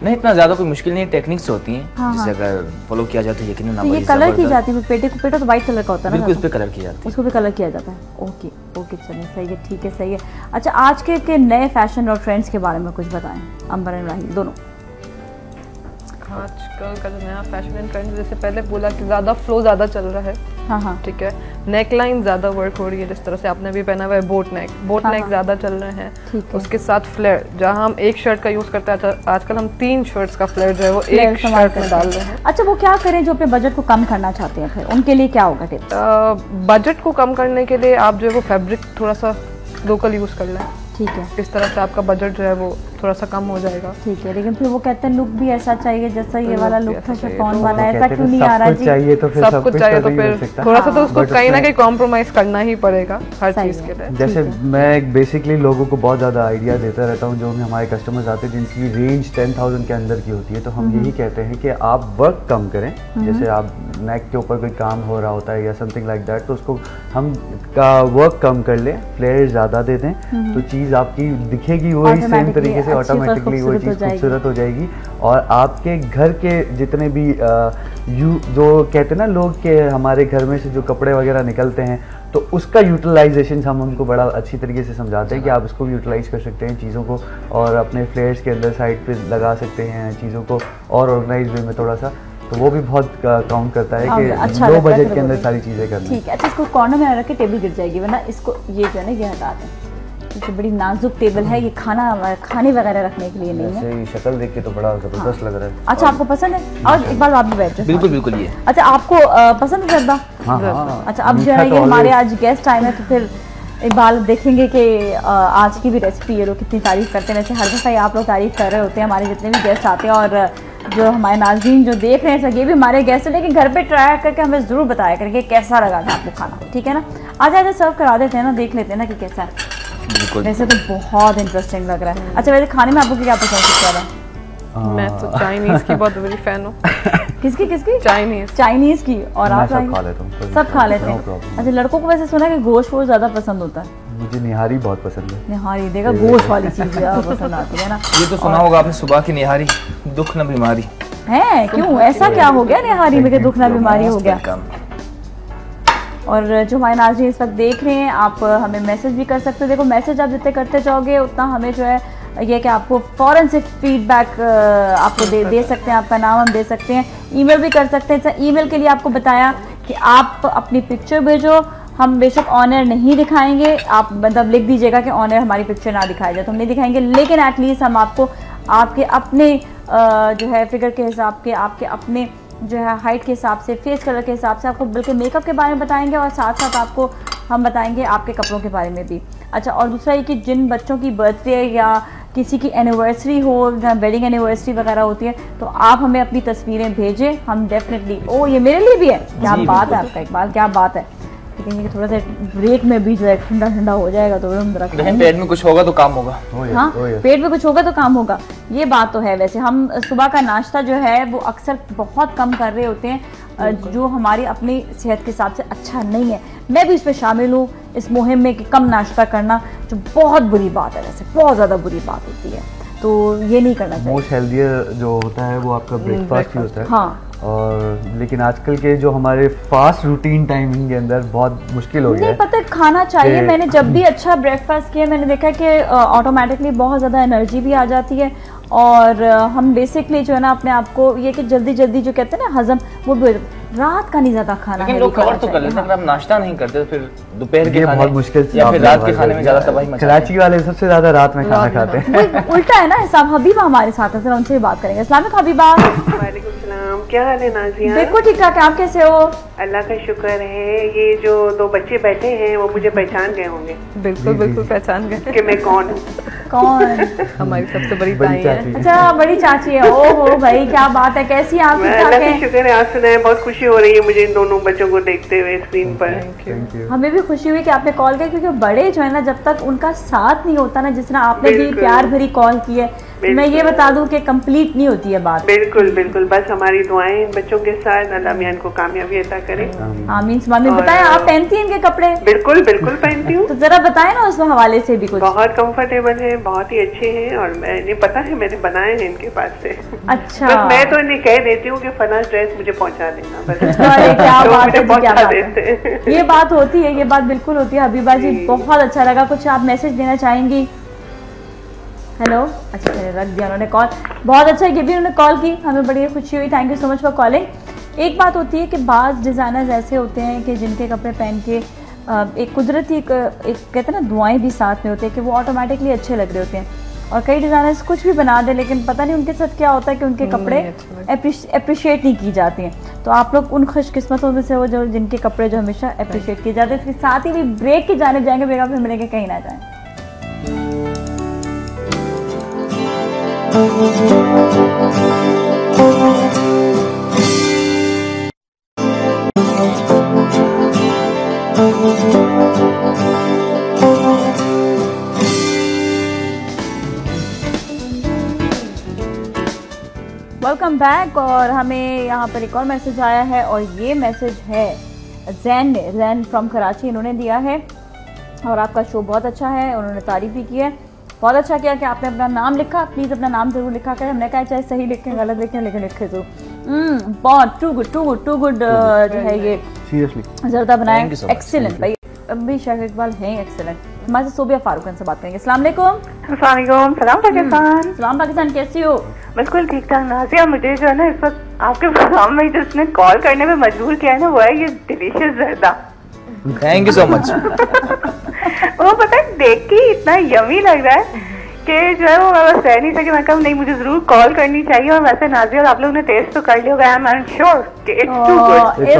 नहीं, इतना ज़्यादा कोई मुश्किल नहीं, टेक्निक्स होती हैं जिसे अगर फॉलो किया जाए तो यकीनन ये कलर की जाती है पेटे को। पेटा तो वाइट कलर का होता है ना, बिल्कुल, उस पे कलर किया जाता है, उसको भी कलर किया जाता है। ओके ओके, चलिए, सही है, ठीक है, सही है। अच्छा, आज के नए फैशन और ट्रेंड्स के बारे में कुछ बताएं, अंबर एंड राहिल दोनों। आजकल का जो नया फैशन एंड ट्रेंड, जैसे पहले बोला कि ज़्यादा फ्लो ज़्यादा चल रहा है, हाँ, ठीक है, नेक लाइन ज़्यादा वर्क हो रही है, जिस तरह से आपने भी पहना हुआ है बोट नेक ज़्यादा चल रहे हैं। उसके साथ फ्लेयर, जहाँ हम एक शर्ट का यूज़ करते हैं, आजकल हम 3 शर्ट्स का फ्लेयर जो है वो एक शर्ट में डाल रहे हैं। अच्छा, वो क्या करें जो अपने बजट को कम करना चाहते हैं, फिर उनके लिए क्या होगा टिप्स? बजट को कम करने के लिए आप जो है वो फैब्रिक थोड़ा सा लोकल यूज़ कर लें, ठीक है, इस तरह से आपका बजट जो है वो थोड़ा सा कम हो जाएगा। ठीक है, लेकिन फिर वो कहते हैं लुक भी ऐसा चाहिए जैसा ये वाला लुक था शिफॉन वाला, ऐसा क्यों नहीं आ रहा जी? चाहिए तो फिर सब कुछ चाहिए तो फिर थोड़ा सा तो उसको कहीं ना कहीं कॉम्प्रोमाइज करना ही पड़ेगा हर चीज़ के लिए। जैसे मैं बेसिकली लोगों को बहुत ज़्यादा आइडिया देता रहता हूँ, जो हमारे कस्टमर्स आते हैं जिनकी रेंज 10,000 के अंदर की होती है, तो हम यही कहते हैं कि आप वर्क कम करें। जैसे आप नेक के ऊपर कोई काम हो रहा होता है या समथिंग लाइक दैट, तो उसको हम का वर्क कम कर लें, फ्लेयर ज़्यादा दे दें, तो चीज़ आपकी दिखेगी वही सेम तरीके से, ऑटोमेटिकली वो चीज़ खूबसूरत हो जाएगी। और आपके घर के जितने भी जो कहते हैं ना लोग के हमारे घर में से जो कपड़े वगैरह निकलते हैं, तो उसका यूटिलाइजेशन हम उनको बड़ा अच्छी तरीके से समझाते हैं कि आप इसको भी यूटिलाइज कर सकते हैं चीज़ों को, और अपने फ्लेयर्स के अंदर साइड पे लगा सकते हैं चीज़ों को, और ऑर्गेनाइज वे में थोड़ा सा, तो वो भी बहुत काउंट करता है कि अच्छा लो बजट के अंदर सारी चीज़ें करना। ठीक है, अच्छा, इसको कॉर्नर में रख के टेबल गिर जाएगी, वरना इसको ये जो है ना ये हटा दें, क्योंकि बड़ी नाजुक टेबल है ये, खाने वगैरह रखने के लिए नहीं है। शक्ल देख के तो बड़ा जबरदस्त लग रहा है। अच्छा, आपको पसंद है? और एक बार आप भी बैठ जाओ। बिल्कुल बिल्कुल, ये अच्छा, आपको पसंद है जर्दा? हाँ। अच्छा, अब जो है ये हमारे आज गेस्ट आए हैं, तो फिर इकबाल देखेंगे कि आज की भी रेसिपी ये लोग कितनी तारीफ करते हैं। वैसे हर दफ़ा आप लोग तारीफ कर रहे होते हैं, हमारे जितने भी गेस्ट आते हैं, और जो हमारे नाज़रीन जो देख रहे हैं ये भी हमारे गेस्ट हैं, लेकिन घर पे ट्राई करके हमें ज़रूर बताया करके कैसा लगा था आपको खाना, ठीक है ना? आज सर्व करा देते हैं ना, देख लेते हैं ना कि कैसा है। वैसे तो बहुत इंटरेस्टिंग लग रहा है। अच्छा, वैसे खाने में आपको क्या पसंद है? मैं तो चाइनीज की बहुत बड़ी फैन हूँ। किसकी? चाइनीज की। और आप? सब खा लेता हूँ। सब खा लेते हैं। अच्छा, लड़कों को वैसे सुना है कि गोश्त वोश्त ज्यादा पसंद होता है? मुझे निहारी बहुत पसंद है। निहारी देखा, गोश्त वाली चीज पसंद आती है ना। ये तो सुना होगा आपने, सुबह की निहारी दुख न बीमारी है। क्यों, ऐसा क्या हो गया निहारी में कि दुख न बीमारी हो गया? और जो हमारे नाज़रीन इस वक्त देख रहे हैं, आप हमें मैसेज भी कर सकते हैं। देखो मैसेज आप जितने करते जाओगे उतना हमें जो है ये कि आपको फ़ौरन से फीडबैक आपको दे सकते हैं, आपका नाम हम दे सकते हैं। ईमेल भी कर सकते हैं। ईमेल के लिए आपको बताया कि आप अपनी पिक्चर भेजो, हम बेशक ऑनर नहीं दिखाएंगे, आप मतलब लिख दीजिएगा कि ऑनर हमारी पिक्चर ना दिखाई जाए तो हम नहीं दिखाएंगे, लेकिन एटलीस्ट हम आपको आपके अपने जो है फिगर के हिसाब के, आपके अपने जो है हाइट के हिसाब से, फेस कलर के हिसाब से आपको बल्कि मेकअप के बारे में बताएंगे और साथ साथ आपको हम बताएंगे आपके कपड़ों के बारे में भी। अच्छा, और दूसरा ये कि जिन बच्चों की बर्थडे या किसी की एनिवर्सरी हो, वेडिंग एनिवर्सरी वगैरह होती है, तो आप हमें अपनी तस्वीरें भेजें, हम डेफिनेटली। ओ ये मेरे लिए भी है, क्या बात है आपका इकबाल, क्या बात है। लेकिन ये थोड़ा सा ब्रेक में भी जो है ठंडा ठंडा हो जाएगा तो हम जरा पेट में कुछ होगा तो काम होगा। हाँ, पेट में कुछ होगा तो काम होगा, ये बात तो है। वैसे हम सुबह का नाश्ता जो है वो अक्सर बहुत कम कर रहे होते हैं, जो हमारी अपनी सेहत के हिसाब से अच्छा नहीं है। मैं भी इसमें शामिल हूँ इस मुहिम में कि कम नाश्ता करना, जो बहुत बुरी बात है, वैसे बहुत ज़्यादा बुरी बात होती है, तो ये नहीं करना चाहिए। मोस्ट हेल्दियर जो होता है वो आपका ब्रेकफास्ट ही होता है। हाँ, और लेकिन आजकल के जो हमारे फास्ट रूटीन टाइमिंग के अंदर बहुत मुश्किल हो गया है। नहीं पता खाना चाहिए। मैंने जब भी अच्छा ब्रेकफास्ट किया मैंने देखा कि ऑटोमेटिकली बहुत ज़्यादा एनर्जी भी आ जाती है और हम बेसिकली जो है ना अपने आप को ये कि जल्दी जल्दी जो कहते हैं ना हजम, वो रात का नहीं ज्यादा खाना है। लेकिन लोग कवर तो कर लेते हैं, अगर हम नाश्ता नहीं करते तो फिर दोपहर के खाने बहुत मुश्किल से या फिर रात के खाने में ज्यादा तबाही मचाते हैं। कराची वाले सबसे ज्यादा रात में खाना खाते हैं। उल्टा है ना हिसाब। हबीबा हमारे साथ है, जरा उनसे बात करेंगे। अस्सलाम वालेकुम हबीबा। वालेकुम सलाम, क्या हाल है नाज़िया? बिल्कुल ठीक ठाक है, आप कैसे हो? अल्लाह का शुक्र है। ये जो दो बच्चे बैठे हैं वो मुझे पहचान गए होंगे। बिल्कुल बिल्कुल पहचान गए कि मैं कौन हूँ। कौन? हमारी सबसे बड़ी ताई है। अच्छा, बड़ी चाची है। ओ हो भाई, क्या बात है, कैसी आप? अल्लाह का शुक्र है, आज सुना है, बहुत खुशी हो रही है मुझे इन दोनों बच्चों को देखते हुए स्क्रीन पर। हमें भी खुशी हुई कि आपने कॉल किया, क्योंकि बड़े जो है ना जब तक उनका साथ नहीं होता ना, जिस तरह आपने भी प्यार भरी कॉल की है, मैं ये बता दूं कि कंप्लीट नहीं होती है बात। बिल्कुल बिल्कुल, बस हमारी दुआएं इन बच्चों के साथ, अल्लाह मियां को कामयाबी अता करे। आमीन। मामी बताएं, आप पहनती हैं इनके कपड़े? बिल्कुल बिल्कुल पहनती हूँ। तो जरा बताएं ना उस हवाले से भी कुछ। बहुत कंफर्टेबल है, बहुत ही अच्छे हैं और मैंने पता है मैंने बनाए हैं इनके पास से। अच्छा, बस मैं तो इन्हें कह देती हूँ कि फला ड्रेस मुझे पहुँचा देना, बस। क्या तो बात है, पहुँचा क्या देते हैं। ये बात होती है, ये बात बिल्कुल होती है। हबीबा जी बहुत अच्छा लगा, कुछ आप मैसेज देना चाहेंगी? हेलो, अच्छा मैंने रख दिया उन्होंने कॉल। बहुत अच्छा, ये भी उन्होंने कॉल की, हमें बड़ी खुशी हुई। Thank you so much for calling. एक बात होती है कि बाज़ डिज़ाइनर्स ऐसे होते हैं कि जिनके कपड़े पहन के एक कुदरती एक कहते हैं ना दुआएं भी साथ में होते हैं कि वो ऑटोमेटिकली अच्छे लग रहे होते हैं। और कई डिज़ाइनर्स कुछ भी बना दे, लेकिन पता नहीं उनके साथ क्या होता है कि उनके कपड़े अप्रिशिएट नहीं की जाती हैं। तो आप लोग उन खुशकिस्मतों में से हो जो जिनके कपड़े जो हमेशा अप्रिशिएट किए जाते हैं। इसके साथ ही भी ब्रेक की जाने जाएंगे, ब्रेक फिर मिलेंगे, कहीं ना जाएं। Welcome back. और हमें यहाँ पर एक और मैसेज आया है और ये मैसेज है जैन फ्रॉम कराची, इन्होंने दिया है। और आपका शो बहुत अच्छा है, उन्होंने तारीफ भी की है। बहुत अच्छा किया कि आपने अपना नाम लिखा, प्लीज़ अपना नाम ज़रूर लिखा करें। हमने कहा चाहे सही लिखें गलत लिखें लेकिन लिखे तो बहुत टू गुड जो है ये सीरियसली जरदा बनाए, एक्सीलेंट भाई। अभी शेख इकबाल हैं एक्सीलेंट। हमारे से सोबिया फारूक से बात करेंगे। अस्सलाम वालेकुम। सलाम पाकिस्तान। सलाम पाकिस्तान, कैसी हो? बिल्कुल ठीक ठाक नाज़िया। मुझे जो है ना इस वक्त आपके प्रोग्राम में जिसने कॉल करने में मजबूर किया है ना, वो है ये डिलीशियस जरदा। Thank you so much. वो पता है देख के इतना यमी लग रहा है कि जो है वो बस रह नहीं सके। मैं कहा नहीं, मुझे जरूर कॉल करनी चाहिए। और वैसे नाज़िया और आप लोग ने टेस्ट तो कर लिया होगा, आई एम श्योर कि it's too good, it's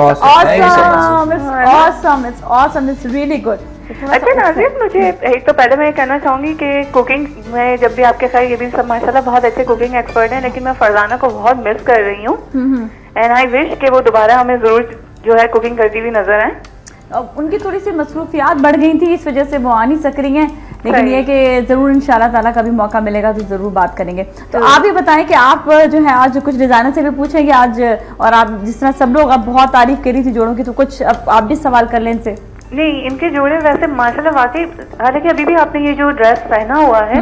awesome, it's really good. अच्छा नाज़िया, मुझे एक तो पहले मैं कहना चाहूंगी कि कुकिंग में जब भी आपके साथ ये भी सब माशाल्लाह बहुत अच्छे कुकिंग एक्सपर्ट हैं, लेकिन मैं फरजाना को बहुत मिस कर रही हूँ एंड आई विश कि वो दोबारा हमें जरूर जो है कुकिंग करती हुई नजर आए। उनकी थोड़ी सी मसरूफियात बढ़ गई थी, इस वजह से वो आ नहीं सक रही हैं, लेकिन ये कि जरूर इंशाल्लाह ताला कभी मौका मिलेगा तो जरूर बात करेंगे। तो आप भी बताएं कि आप जो है आज कुछ डिजाइनर से भी पूछेंगे आज, और आप जिस तरह सब लोग अब बहुत तारीफ करी थी जोड़ों की, तो कुछ आप भी सवाल कर लें इनसे। नहीं, इनके जोड़े वैसे माशाल्लाह वाकई, हालांकि अभी भी आपने ये जो ड्रेस पहना हुआ है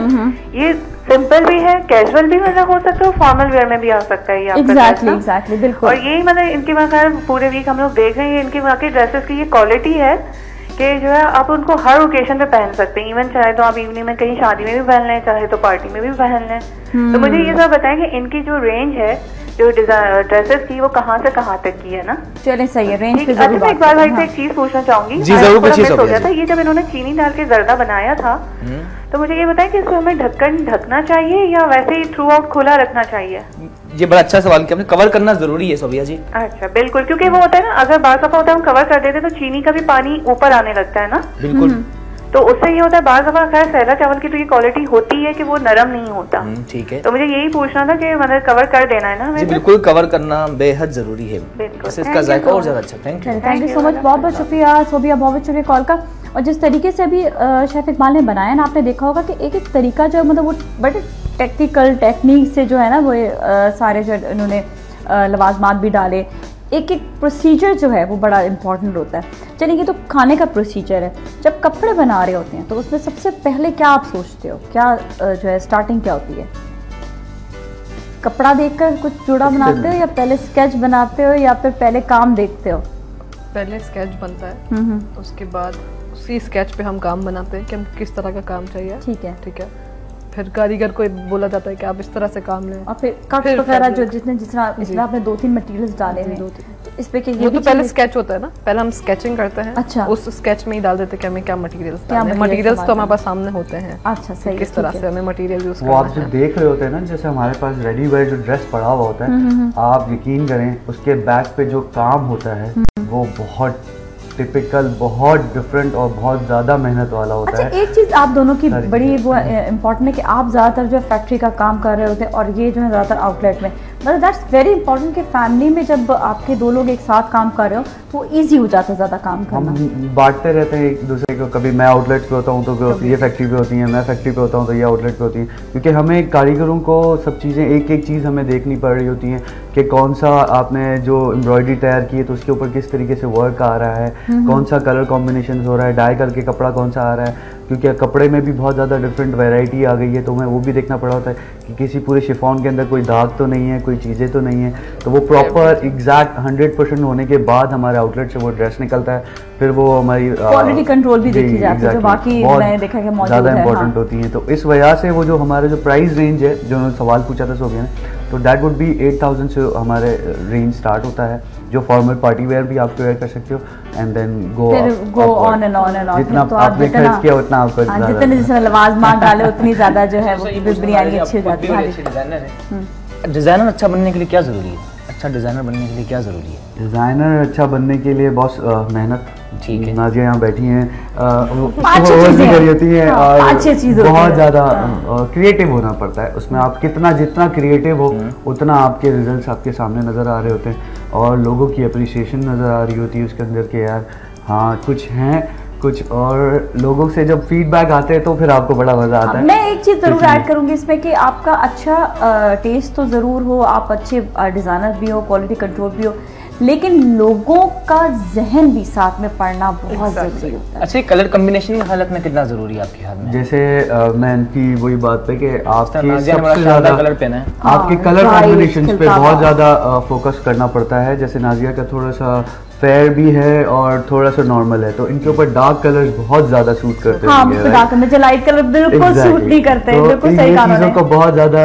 ये सिंपल भी है, कैजुअल भी मतलब हो सकता है, फॉर्मल वेयर में भी आ सकता है ये आपका एग्जैक्टली बिल्कुल। और यही मतलब इनकी वाकई पूरे वीक हम लोग देख रहे हैं, इनकी वाकई ड्रेसेस की ये क्वालिटी है कि जो है आप उनको हर ओकेजन पे पहन सकते हैं। इवन चाहे तो आप इवनिंग में कहीं शादी में भी पहन लें, चाहे तो पार्टी में भी पहन लें। तो मुझे ये सब बताएं कि इनकी जो रेंज है जो ड्रेसेस की वो कहाँ से कहाँ तक की है ना? चलिए सही है, रेंज पे जरूर। एक बार भाई से एक चीज पूछना चाहूंगी, जी जरूर पूछिए। हो गया था ये जब इन्होंने चीनी डाल के जर्दा बनाया था, तो मुझे ये बताएं कि इसको हमें ढकना चाहिए या वैसे ही थ्रू आउट खुला रखना चाहिए? ये बड़ा अच्छा सवाल किया आपने, कवर करना जरूरी है सोबिया जी। अच्छा बिल्कुल, क्योंकि वो होता है ना, अगर बार दफा होता है हम कवर कर देते तो चीनी का भी पानी ऊपर आने लगता है ना। बिल्कुल, तो उससे ये होता है बार दफा खैर सहला चावल की तो ये क्वालिटी होती है कि वो नरम नहीं होता। ठीक है, तो मुझे यही पूछना था कि मतलब कवर कर देना है ना हमें? बिल्कुल कवर करना बेहद जरूरी है, इसका जायका और ज्यादा अच्छा। थैंक यू सो मच, बहुत बहुत शुक्रिया सोबिया, बहुत बहुत शुक्रिया कॉल का। और जिस तरीके से अभी शेफ इकबाल ने बनाया ना, आपने देखा होगा कि एक एक तरीका जो है मतलब वो बड़े टेक्निकल टेक्निक से जो है ना वो सारे जो इन्होंने लवाजमात भी डाले, एक एक प्रोसीजर जो है वो बड़ा इंपॉर्टेंट होता है। चलिए ये तो खाने का प्रोसीजर है, जब कपड़े बना रहे होते हैं तो उसमें सबसे पहले क्या आप सोचते हो, क्या जो है स्टार्टिंग क्या होती है? कपड़ा देखकर कुछ जोड़ा बनाते हो या पहले स्केच बनाते हो या फिर पहले काम देखते हो? पहले स्केच बनता है, उसके बाद उसी स्केच पे हम काम बनाते हैं कि हम किस तरह का काम चाहिए। ठीक है, फिर कारीगर को बोला जाता है कि आप इस तरह से काम लें, और फिर कट वगैरह जो जिसमें आपने 2-3 मटेरियल्स डाले हैं, तो इस पे वो तो पहले स्केच होता है ना, पहले हम स्केचिंग करते हैं। अच्छा, उस स्केच में ही डाल देते हैं कि हमें क्या मटेरियल्स डालने हैं। मटेरियल्स तो हमारे पास सामने होते हैं। अच्छा, सही, किस तरह से हमें मटेरियल यूज करना है। वो आप जो देख रहे होते हैं ना, जैसे हमारे पास रेडी वेयर जो ड्रेस पड़ा हुआ होता है, आप यकीन करें उसके बैक पे जो काम होता है वो बहुत टिपिकल, बहुत डिफरेंट और बहुत ज़्यादा मेहनत वाला होता है। एक चीज़ आप दोनों की बड़ी वो इम्पोर्टेंट है कि आप ज़्यादातर जो फैक्ट्री का काम कर रहे होते हैं और ये जो है ज़्यादातर आउटलेट में, मतलब दैट्स वेरी इंपॉर्टेंट कि फैमिली में जब आपके दो लोग एक साथ काम कर रहे हो तो ईजी हो जाता है ज़्यादा काम करना। हम बांटते रहते हैं एक दूसरे को, कभी मैं आउटलेट पे होता हूँ तो ये फैक्ट्री पे होती है, मैं फैक्ट्री पे होता हूँ तो ये आउटलेट पे होती है, क्योंकि हमें कारीगरों को सब चीज़ें एक एक चीज़ हमें देखनी पड़ रही होती हैं कि कौन सा आपने जो एम्ब्रॉयडरी तैयार की है तो उसके ऊपर किस तरीके से वर्क आ रहा है, कौन सा कलर कॉम्बिनेशन हो रहा है, डाई करके कपड़ा कौन सा आ रहा है, क्योंकि कपड़े में भी बहुत ज़्यादा डिफरेंट वैरायटी आ गई है, तो हमें वो भी देखना पड़ा होता है कि किसी पूरे शिफॉन के अंदर कोई दाग तो नहीं है, कोई चीज़ें तो नहीं है। तो वो प्रॉपर एग्जैक्ट 100% होने के बाद हमारे आउटलेट से वो ड्रेस निकलता है, फिर वो हमारी क्वालिटी कंट्रोल भी देखी जाती है, जो बाकी मैंने देखा कि मौजूद है, ज़्यादा इंपॉर्टेंट होती है। तो इस वजह से वो जो हमारा जो प्राइस रेंज है, जो उन्होंने सवाल पूछा था सोबिया ने, तो दैट वुड बी 8000 से हमारे रेंज स्टार्ट होता है, जो फॉर्मल पार्टी वेयर भी आप वेयर कर सकते हो, and then go on and on and on. जितना आपने खर्च किया उतना आपको जितने जिसमें लवाजमात डाले उतनी ज्यादा जो है वो बिरयानी अच्छी हो जाती है। डिजाइनर अच्छा बनने के लिए क्या जरूरी है? अच्छा डिजाइनर बनने के लिए क्या जरूरी है? डिजाइनर अच्छा बनने के लिए बहुत मेहनत, ठीक है, नाजिया यहाँ बैठी हैं, करी होती है और बहुत ज़्यादा क्रिएटिव होना पड़ता है उसमें। आप जितना क्रिएटिव हो उतना आपके रिजल्ट्स आपके सामने नज़र आ रहे होते हैं और लोगों की अप्रिसिएशन नज़र आ रही होती है उसके अंदर के यार हाँ कुछ हैं कुछ, और लोगों से जब फीडबैक आते हैं तो फिर आपको बड़ा मज़ा आता है। मैं एक चीज़ ज़रूर ऐड करूँगी इसमें कि आपका अच्छा टेस्ट तो ज़रूर हो, आप अच्छे डिज़ाइनर भी हो, क्वालिटी कंट्रोल भी हो, लेकिन लोगों का जहन भी साथ में पढ़ना बहुत जरूरी होता है। अच्छा, कलर कॉम्बिनेशन का ख्याल रखना कितना जरूरी है आपके ख्याल में? जैसे मैं इनकी वही बात पे कि आपके सबसे ज़्यादा कलर पेन है, आपके कलर कॉम्बिनेशन पे बहुत ज़्यादा फोकस करना पड़ता है। जैसे नाजिया का थोड़ा सा फेयर भी है और थोड़ा सा नॉर्मल है, तो इनके ऊपर डार्क कलर्स बहुत ज्यादा सूट करते हैं। मुझे लाइट कलर बिल्कुल सूट नहीं करते हैं, बिल्कुल सही कहा। चीजों को बहुत ज्यादा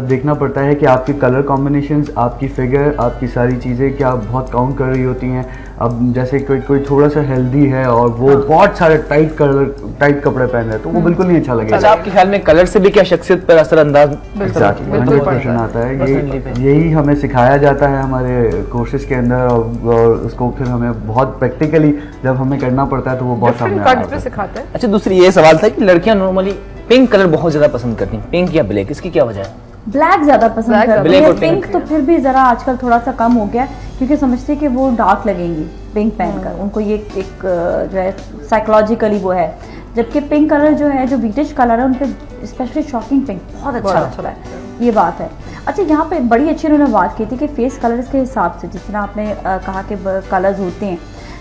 देखना पड़ता है कि आपकी कलर कॉम्बिनेशंस, आपकी फिगर, आपकी सारी चीजें क्या बहुत काउंट कर रही होती हैं। अब जैसे कोई थोड़ा सा हेल्दी है और वो बहुत सारे टाइट कपड़े पहन रहे हैं तो वो बिल्कुल नहीं अच्छा लगेगा। अच्छा, आपके ख्याल में कलर से भी क्या शख्सियत पर असरअंदाज 100% आता है? यही हमें सिखाया जाता है हमारे कोर्सेज के अंदर और उसको फिर हमें बहुत प्रैक्टिकली जब हमें करना पड़ता है तो वो बहुत सामने आता है। सिखाते हैं। अच्छा, दूसरी ये सवाल था कि लड़कियां नॉर्मली पिंक कलर बहुत ज्यादा पसंद करती हैं, पिंक या ब्लैक, इसकी क्या वजह है? ब्लैक ज्यादा पसंद करती है, पिंक तो फिर भी जरा आजकल थोड़ा सा कम हो गया क्योंकि समझते हैं कि वो डार्क लगेंगी पिंक पहनकर, उनको ये एक जो है साइकोलॉजिकली वो है। जबकि पिंक कलर जो है, जो विंटेज कलर है, उन पे स्पेशली शॉकिंग पिंक बहुत अच्छा लगता है, ये बात है। अच्छा, यहाँ पे बड़ी अच्छी उन्होंने बात की थी कि फेस कलर्स के हिसाब से, जिस तरह आपने कहा कि कलर्स होते हैं,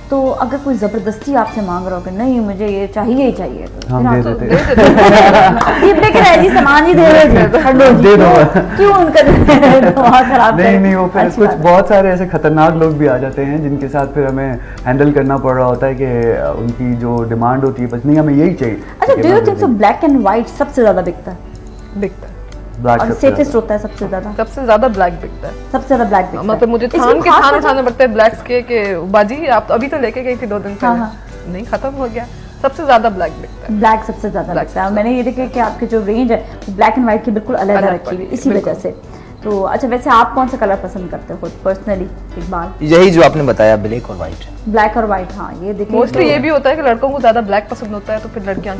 तो अगर कोई जबरदस्ती आपसे मांग रहा हो कि नहीं मुझे ये चाहिए ही चाहिए, तो हम दे देते जी सामान ही दे दो, क्यों उनका दिमाग खराब? नहीं वो फिर कुछ बहुत सारे ऐसे खतरनाक लोग भी आ जाते हैं जिनके साथ फिर हमें हैंडल करना पड़ रहा होता है कि उनकी जो डिमांड होती है बस नहीं हमें यही चाहिए। अच्छा, do you think so black and white सबसे ज्यादा बिकता है? बिकता है, और सेफेस्ट होता है सबसे ज्यादा ब्लैक बिकता है, सबसे ज्यादा ब्लैक बिकता है। मतलब मुझे थान उठाने पड़ते हैं ब्लैक्स के बाजी आप तो अभी तो लेके गई थी 2 दिन पहले, नहीं खत्म हो गया। सबसे ज्यादा ब्लैक बिकता है, ब्लैक सबसे ज्यादा बिकता है। मैंने ये देखा कि आपके जो रेंज है ब्लैक एंड व्हाइट की बिल्कुल अलग रखी हुई इसी वजह से। तो अच्छा, वैसे आप कौन सा कलर पसंद करते हो पर्सनली? इकबाल, यही जो आपने बताया, ब्लैक और व्हाइट। ब्लैक और व्हाइट, हाँ ये देखिए मोस्टली ये भी होता है कि लड़कों को ज्यादा ब्लैक पसंद होता है, तो फिर लड़कियां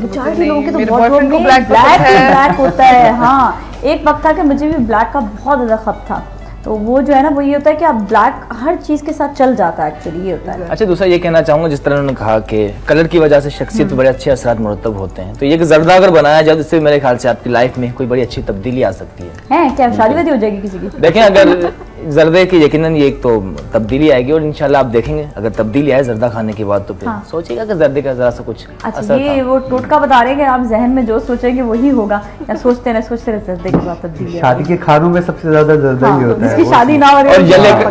ब्लैक होता है। हाँ, एक वक्त था कि मुझे भी ब्लैक का बहुत ज्यादा खप था, तो वो जो है ना वो ये होता है कि आप ब्लैक हर चीज के साथ चल जाता है, एक्चुअली ये होता है। अच्छा, दूसरा ये कहना चाहूंगा, जिस तरह उन्होंने कहा कि कलर की वजह से शख्सियत पर बड़े अच्छे असरात मुरतब होते हैं, तो ये जर्दा अगर बनाया जाए तो इससे मेरे ख्याल से आपकी लाइफ में कोई बड़ी अच्छी तब्दीली आ सकती है। क्या शादी वादी हो जाएगी किसी की? देखें, अगर जर्दे की यकीनन ये एक तो तब्दीली आएगी, और इंशाल्लाह आप देखेंगे अगर तब्दीली आए जर्दा खाने के बाद तो फिर सोचिएगा कि जर्दे का जरा सा कुछ अच्छा ये वो टोटका बता रहे हैं कि आप जहन में जो सोचेंगे वही होगा, या सोचते रहे जर्दे के बाद तब्दीली। शादी के खानों में सबसे ज्यादा जर्दा ही होता है, जिसकी शादी ना हो और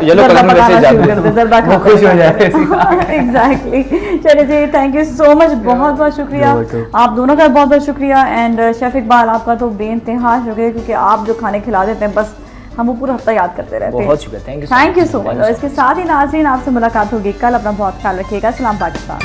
येलो कलर में वैसे जर्दा वो खुश हो जाए। एग्जैक्टली। चलिए जी, थैंक यू सो मच, बहुत बहुत शुक्रिया आप दोनों का, बहुत बहुत शुक्रिया। एंड शेफ इकबाल, आपका तो बेइंतहा शुक्रिया, क्योंकि आप जो खाने खिला देते हैं बस हम वो पूरा हफ्ता याद करते रहते हैं। बहुत शुक्रिया, थैंक यू सो मच। और इसके साथ ही नाज़रीन, आपसे मुलाकात होगी कल, अपना बहुत ख्याल रखिएगा। सलाम पाकिस्तान।